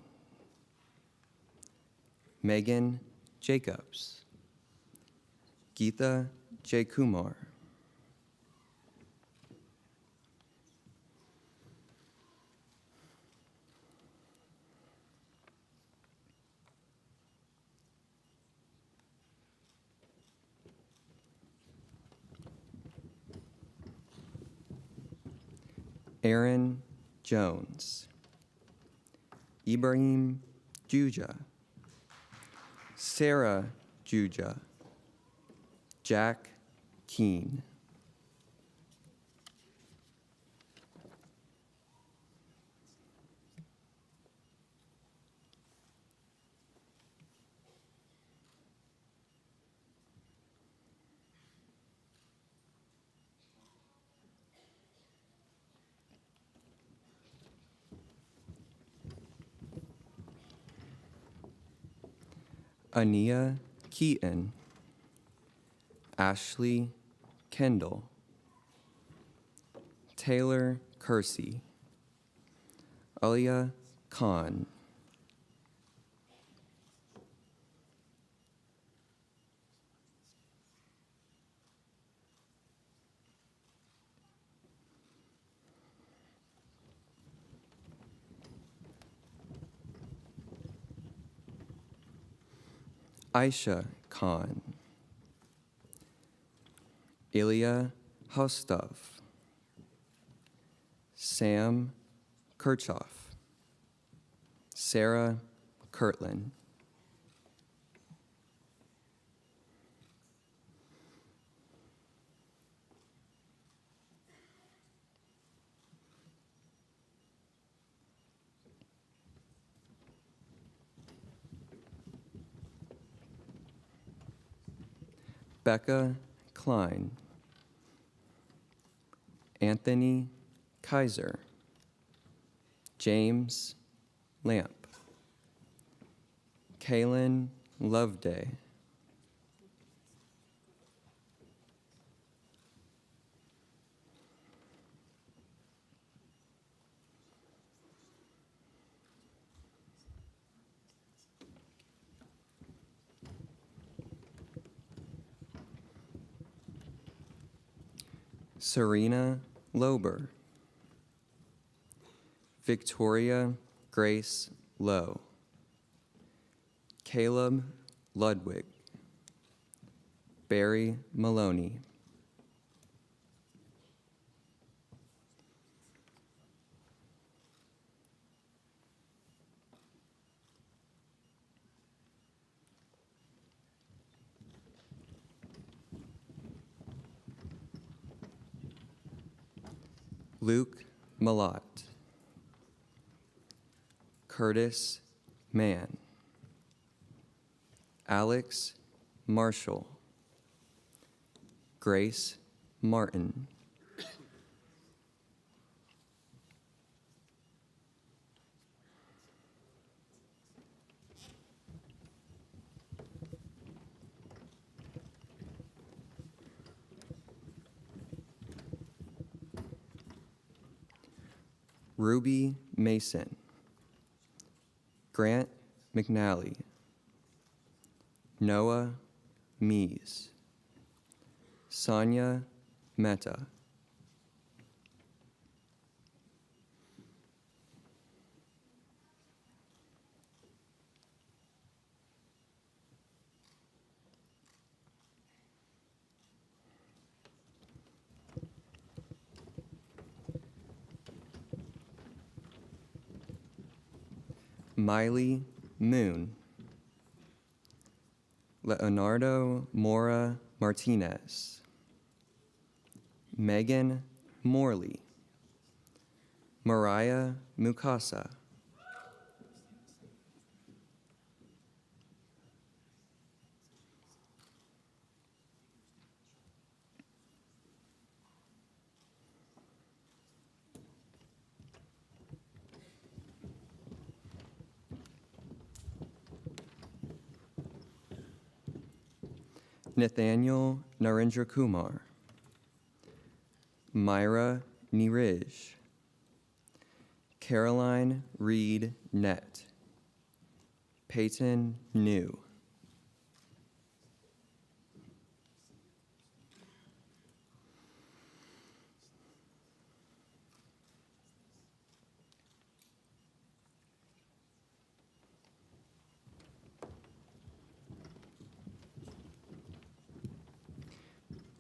Megan Jacobs, Geeta J. Kumar, Aaron Jones, Ibrahim Juja, Sarah Juja, Jack Keene. Ania Keaton, Ashley Kendall, Taylor Kersey, Alia Khan, Aisha Khan, Ilya Hostov, Sam Kirchhoff, Sarah Kirtland, Becca Klein, Anthony Kaiser, James Lamp, Kaylin Loveday, Serena Lober, Victoria Grace Lowe, Caleb Ludwig, Barry Maloney, Luke Malott, Curtis Mann, Alex Marshall, Grace Martin, Ruby Mason, Grant McNally, Noah Mees, Sonia Mehta, Miley Moon, Leonardo Mora Martinez, Megan Morley, Mariah Mukasa, Nathaniel Narendra Kumar, Myra Neeraj, Caroline Reed Nett, Peyton New,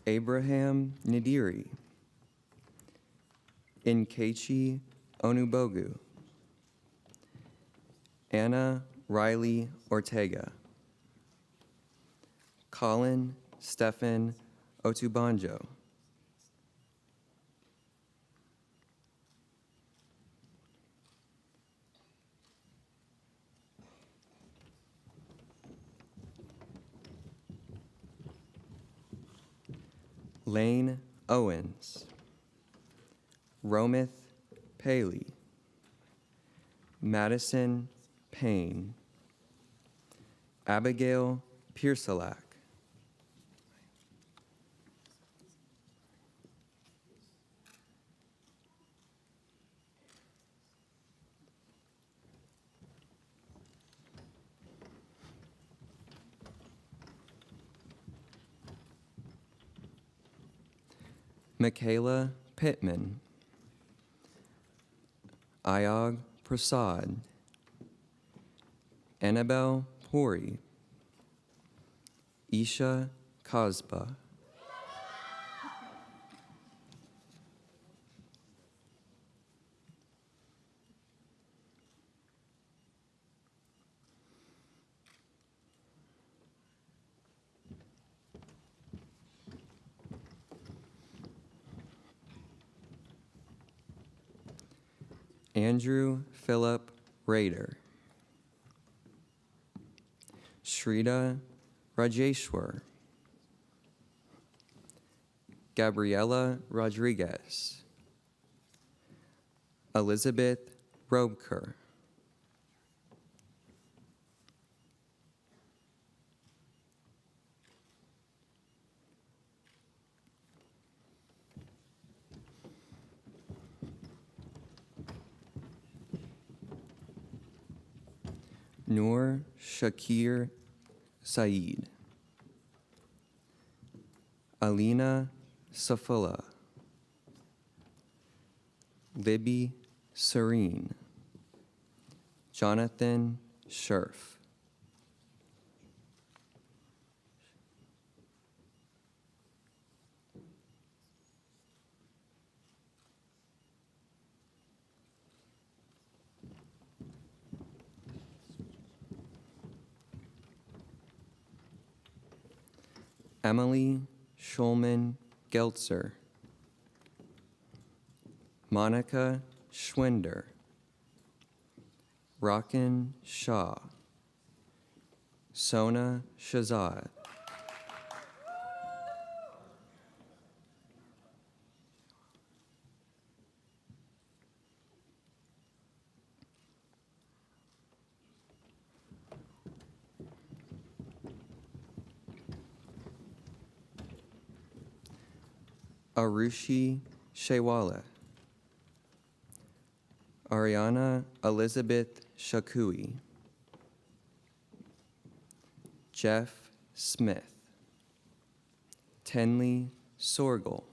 Abraham Nadiri, Nkechi Onubogu, Anna Riley Ortega, Colin Stephan Otubanjo, Lane Owens, Romith Paley, Madison Payne, Abigail Pearsalak, Michaela Pittman, Ayag Prasad, Annabelle Puri, Isha Kasba, Andrew Philip Rader, Shrita Rajeshwar, Gabriela Rodriguez, Elizabeth Robker, Noor Shakir Saeed, Alina Safula, Libby Serene, Jonathan Scherf, Emily Schulman Geltzer, Monica Schwinder, Rakan Shah, Sona Shazad, Arushi Shewala, Ariana Elizabeth Shakui, Jeff Smith, Tenley Sorgel,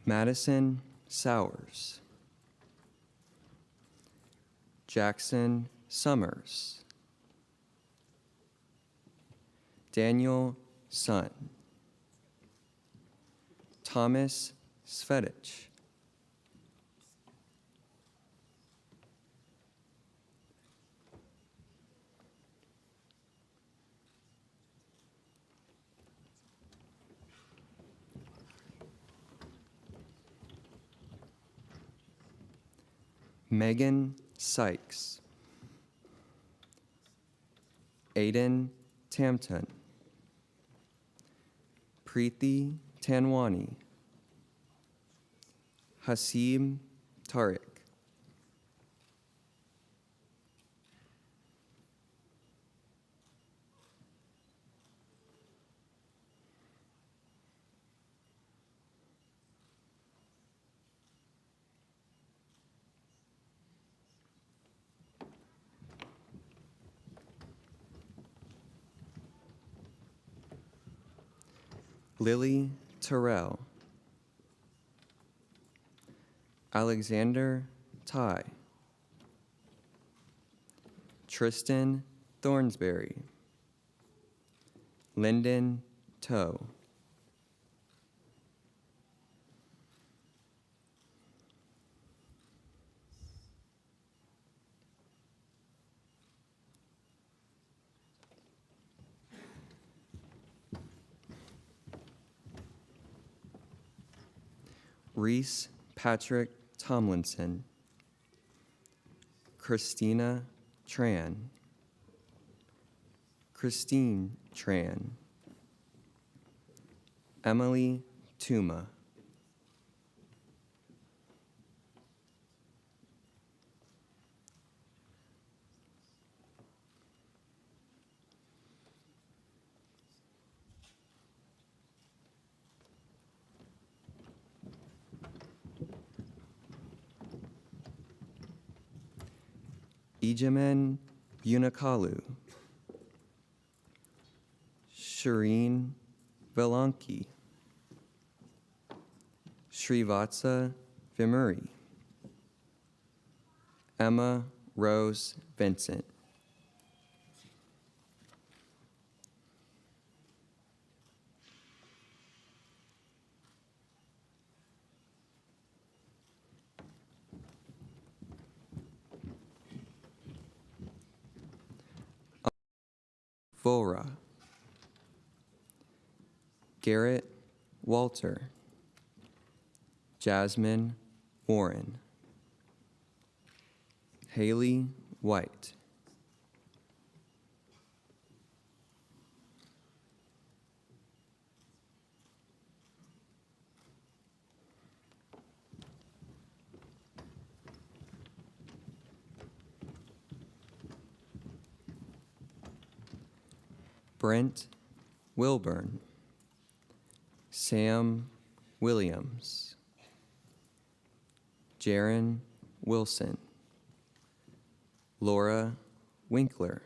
Madison Sowers, Jackson Summers, Daniel Sun, Thomas Svedich, Megan Sykes, Aiden Tamton, Preeti Tanwani, Hasim Tariq, Lily Terrell, Alexander Ty, Tristan Thornsberry, Lyndon Toe, Reese Patrick Tomlinson, Christina Tran, Christine Tran, Emily Tuma, Ijemen Unikalu, Shireen Velanki, Srivatsa Vimuri, Emma Rose Vincent, Vora, Garrett Walter, Jasmine Warren, Haley White, Brent Wilburn, Sam Williams, Jaron Wilson, Laura Winkler,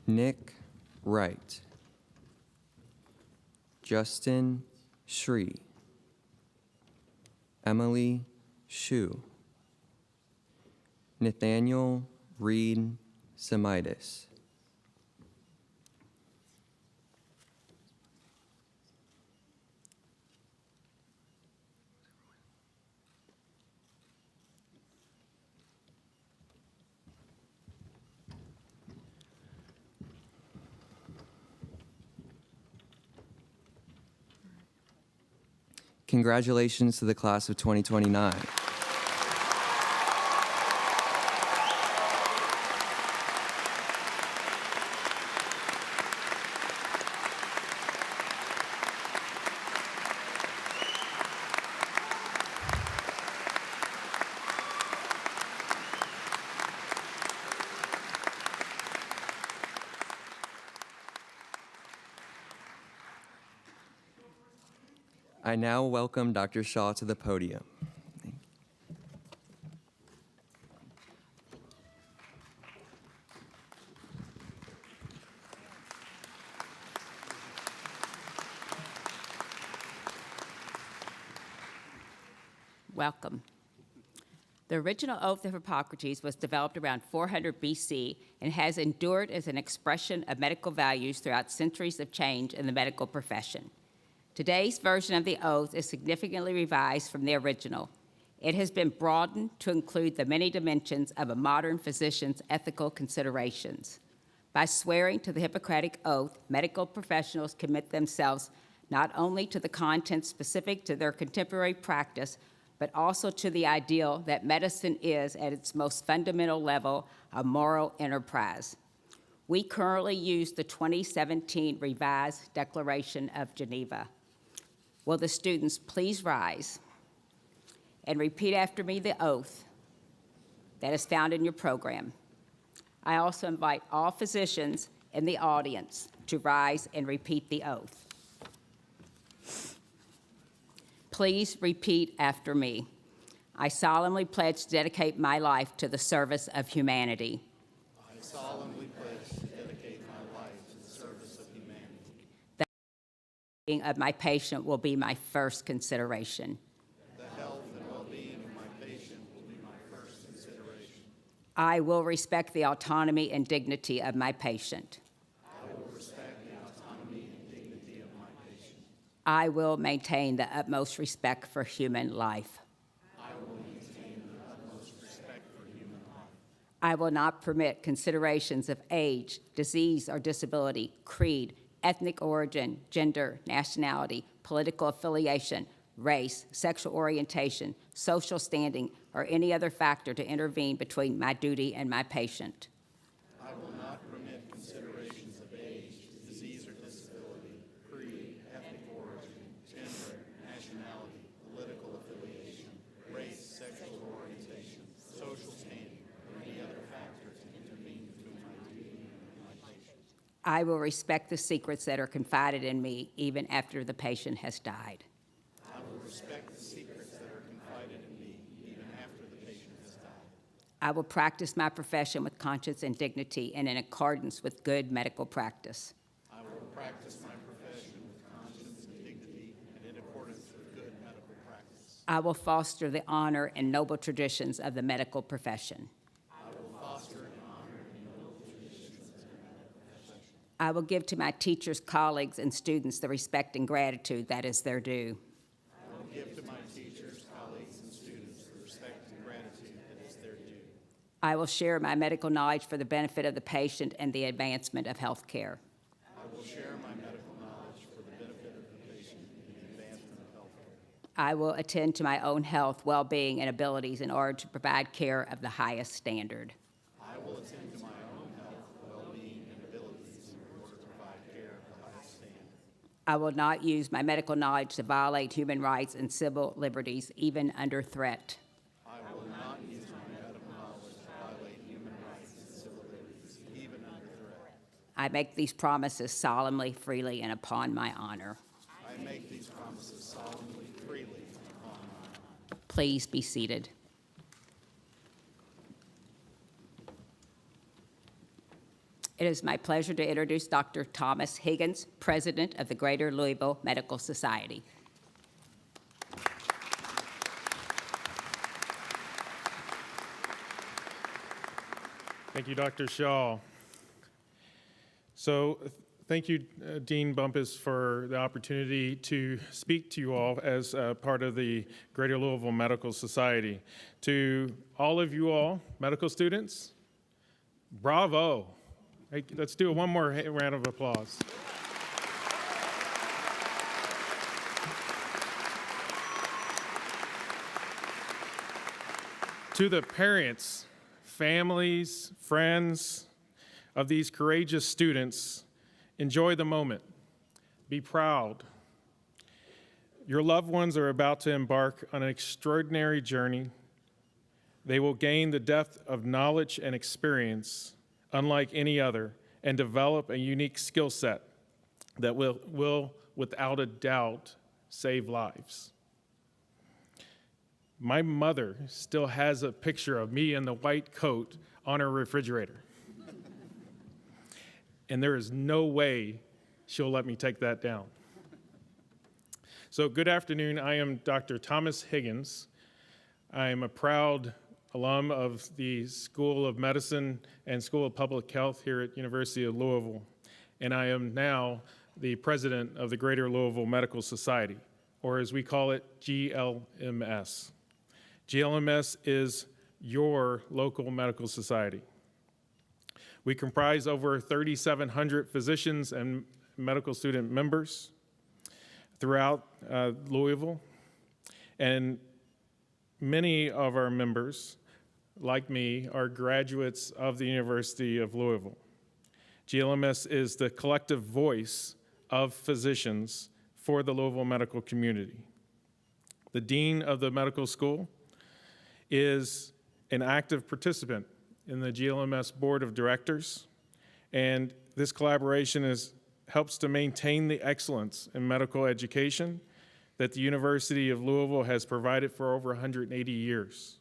Nick Wright, Justin Shree, Emily Shu, Nathaniel Reed Semitis, Congratulations to the class of 2029. I now welcome Dr. Shaw to the podium. Welcome. The original Oath of Hippocrates was developed around 400 BC and has endured as an expression of medical values throughout centuries of change in the medical profession. Today's version of the oath is significantly revised from the original. It has been broadened to include the many dimensions of a modern physician's ethical considerations. By swearing to the Hippocratic Oath, medical professionals commit themselves not only to the content specific to their contemporary practice, but also to the ideal that medicine is, at its most fundamental level, a moral enterprise. We currently use the 2017 Revised Declaration of Geneva. Will the students please rise and repeat after me the oath that is found in your program. I also invite all physicians in the audience to rise and repeat the oath. Please repeat after me. I solemnly pledge to dedicate my life to the service of humanity. I solemnly pledge to dedicate my life to the service of humanity. The well-being of my patient will be my first consideration. The health and well-being of my patient will be my first consideration. I will respect the autonomy and dignity of my patient. I will respect the autonomy and dignity of my patient. I will maintain the utmost respect for human life. I will maintain the utmost respect for human life. I will not permit considerations of age, disease or disability, creed, ethnic origin, gender, nationality, political affiliation, race, sexual orientation, social standing, or any other factor to intervene between my duty and my patient. I will not permit considerations of age, disease or disability, creed, ethnic origin, gender, nationality, political affiliation, race, sexual orientation, social standing, or any other factor to intervene between my duty and my patient. I will respect the secrets that are confided in me even after the patient has died. I will respect the secrets that are confided in me even after the patient has died. I will practice my profession with conscience and dignity and in accordance with good medical practice. I will practice my profession with conscience and dignity and in accordance with good medical practice. I will foster the honor and noble traditions of the medical profession. I will foster and honor and noble traditions of the medical profession. I will give to my teachers, colleagues, and students the respect and gratitude that is their due. I will give to my teachers, colleagues, and students the respect and gratitude that is their due. I will share my medical knowledge for the benefit of the patient and the advancement of health care. I will share my medical knowledge for the benefit of the patient and the advancement of health care. I will attend to my own health, well-being, and abilities in order to provide care of the highest standard. I will attend to my own health, well-being, and abilities in order to provide care of the highest standard. I will not use my medical knowledge to violate human rights and civil liberties, even under threat. I will not use my medical knowledge to violate human rights and civil liberties, even under threat. I make these promises solemnly, freely, and upon my honor. I make these promises solemnly, freely, upon my honor. Please be seated. It is my pleasure to introduce Dr. Thomas Higgins, President of the Greater Louisville Medical Society. Thank you, Dr. Shaw. So thank you, Dean Bumpus, for the opportunity to speak to you all as part of the Greater Louisville Medical Society. To all of you all, medical students, bravo. Hey, let's do one more round of applause. To the parents, families, friends of these courageous students, enjoy the moment. Be proud. Your loved ones are about to embark on an extraordinary journey. They will gain the depth of knowledge and experience unlike any other and develop a unique skill set that will without a doubt, save lives. My mother still has a picture of me in the white coat on her refrigerator. And there is no way she'll let me take that down. So good afternoon, I am Dr. Thomas Higgins. I am a proud alum of the School of Medicine and School of Public Health here at University of Louisville. And I am now the president of the Greater Louisville Medical Society, or as we call it, GLMS. GLMS is your local medical society. We comprise over 3,700 physicians and medical student members throughout Louisville, and many of our members, like me, are graduates of the University of Louisville. GLMS is the collective voice of physicians for the Louisville medical community. The dean of the medical school is an active participant in the GLMS board of directors, and this collaboration helps to maintain the excellence in medical education that the University of Louisville has provided for over 180 years.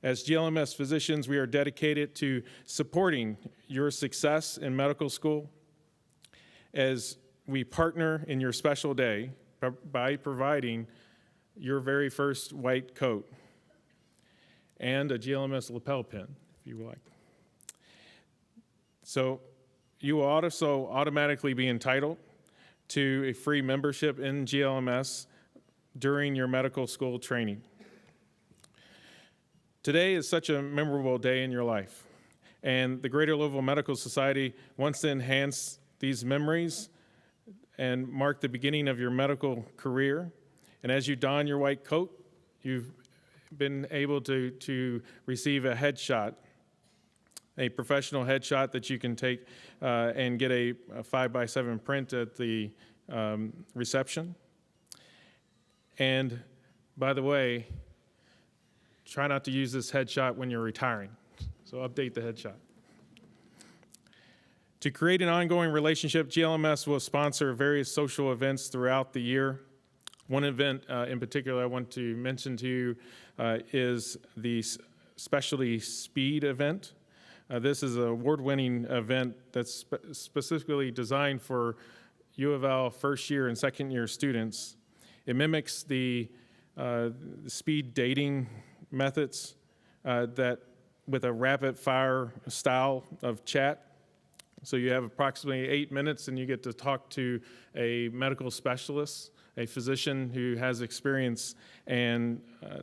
As GLMS physicians, we are dedicated to supporting your success in medical school as we partner in your special day by providing your very first white coat and a GLMS lapel pin, if you would like. So you will also automatically be entitled to a free membership in GLMS during your medical school training. Today is such a memorable day in your life, and the Greater Louisville Medical Society wants to enhance these memories and mark the beginning of your medical career. And as you don your white coat, you've been able to receive a headshot, a professional headshot that you can take and get a 5x7 print at the reception. And by the way, try not to use this headshot when you're retiring. So update the headshot. To create an ongoing relationship, GLMS will sponsor various social events throughout the year. One event in particular I want to mention to you is the Specialty Speed event. This is an award-winning event that's specifically designed for U of L first year and second year students. It mimics the speed dating methods that with a rapid fire style of chat. So you have approximately 8 minutes and you get to talk to a medical specialist, a physician who has experience, and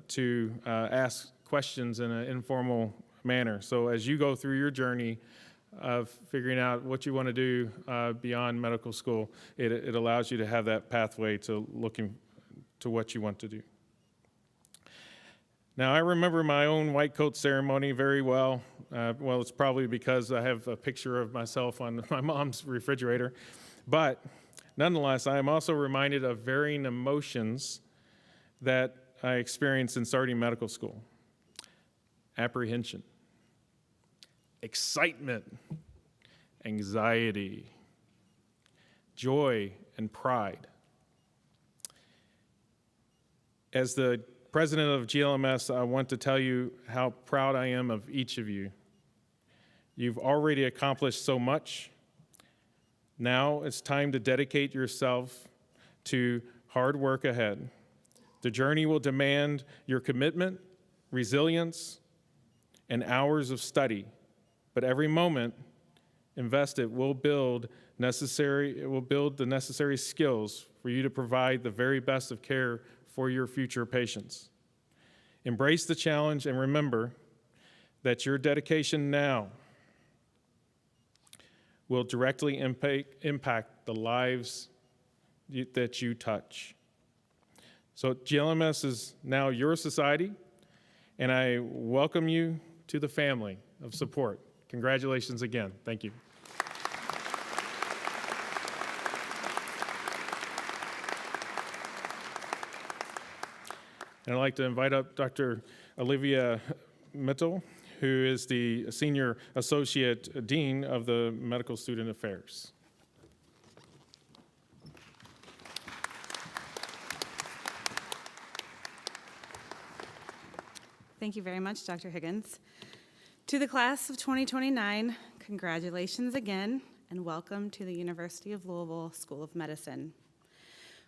to ask questions in an informal manner. So as you go through your journey of figuring out what you want to do beyond medical school, it allows you to have that pathway to looking to what you want to do. Now, I remember my own white coat ceremony very well. Well, it's probably because I have a picture of myself on my mom's refrigerator. But nonetheless, I am also reminded of varying emotions that I experienced in starting medical school. Apprehension, excitement, anxiety, joy, and pride. As the president of GLMS, I want to tell you how proud I am of each of you. You've already accomplished so much. Now it's time to dedicate yourself to hard work ahead. The journey will demand your commitment, resilience, and hours of study, but every moment invested will build the necessary skills for you to provide the very best of care for your future patients. Embrace the challenge and remember that your dedication now will directly impact the lives that you touch. So GLMS is now your society, and I welcome you to the family of support. Congratulations again. Thank you. And I'd like to invite up Dr. Olivia Mittel, who is the Senior Associate Dean of the Medical Student Affairs. Thank you very much, Dr. Higgins. To the class of 2029, congratulations again, and welcome to the University of Louisville School of Medicine.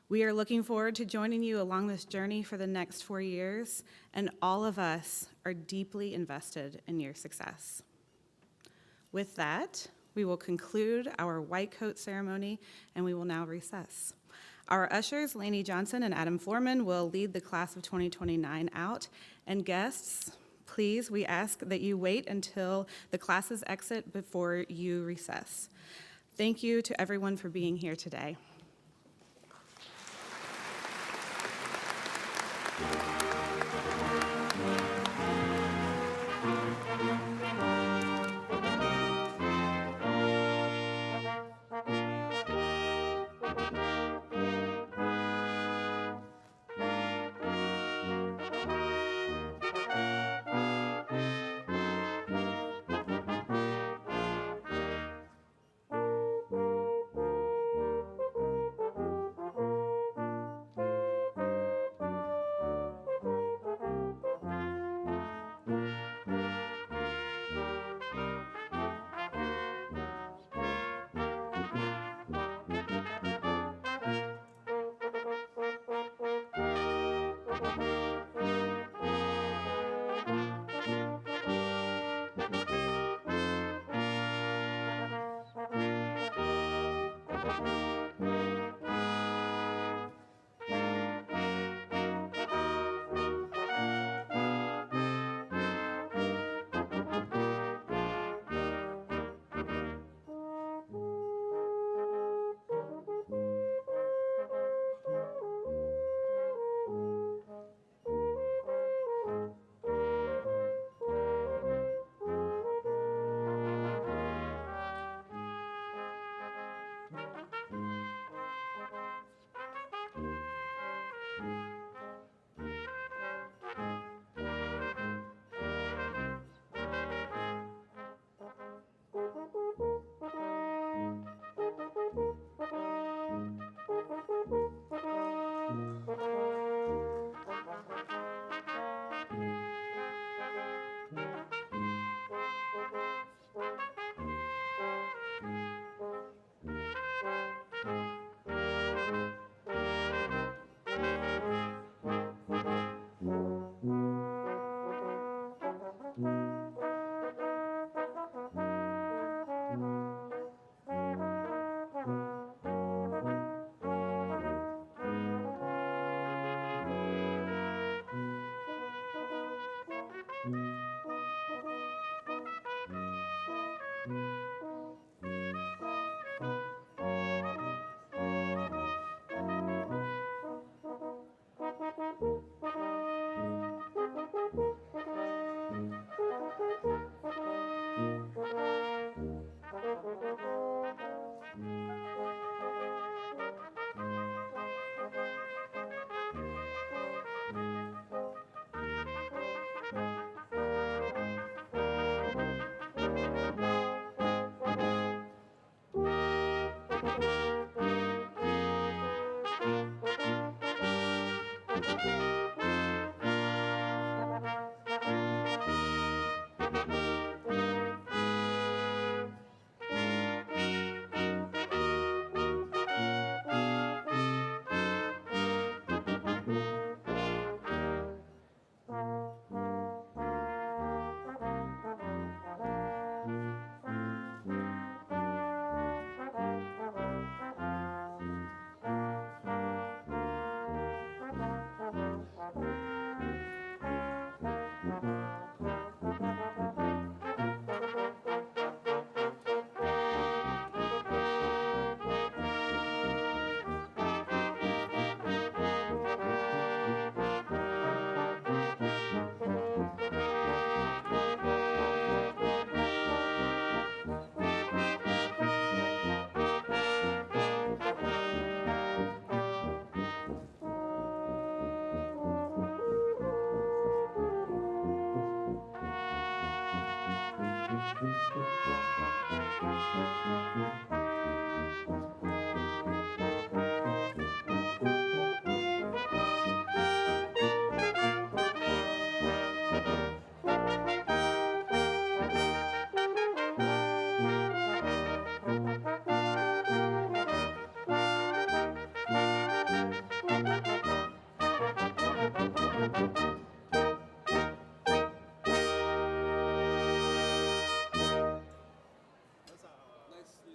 We are looking forward to joining you along this journey for the next 4 years, and all of us are deeply invested in your success. With that, we will conclude our white coat ceremony, and we will now recess. Our ushers, Lainey Johnson and Adam Florman, will lead the class of 2029 out, and guests, please, we ask that you wait until the classes exit before you recess. Thank you to everyone for being here today. Nicely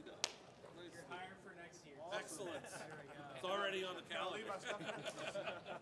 done. Nicely. Excellent. It's already on the calendar.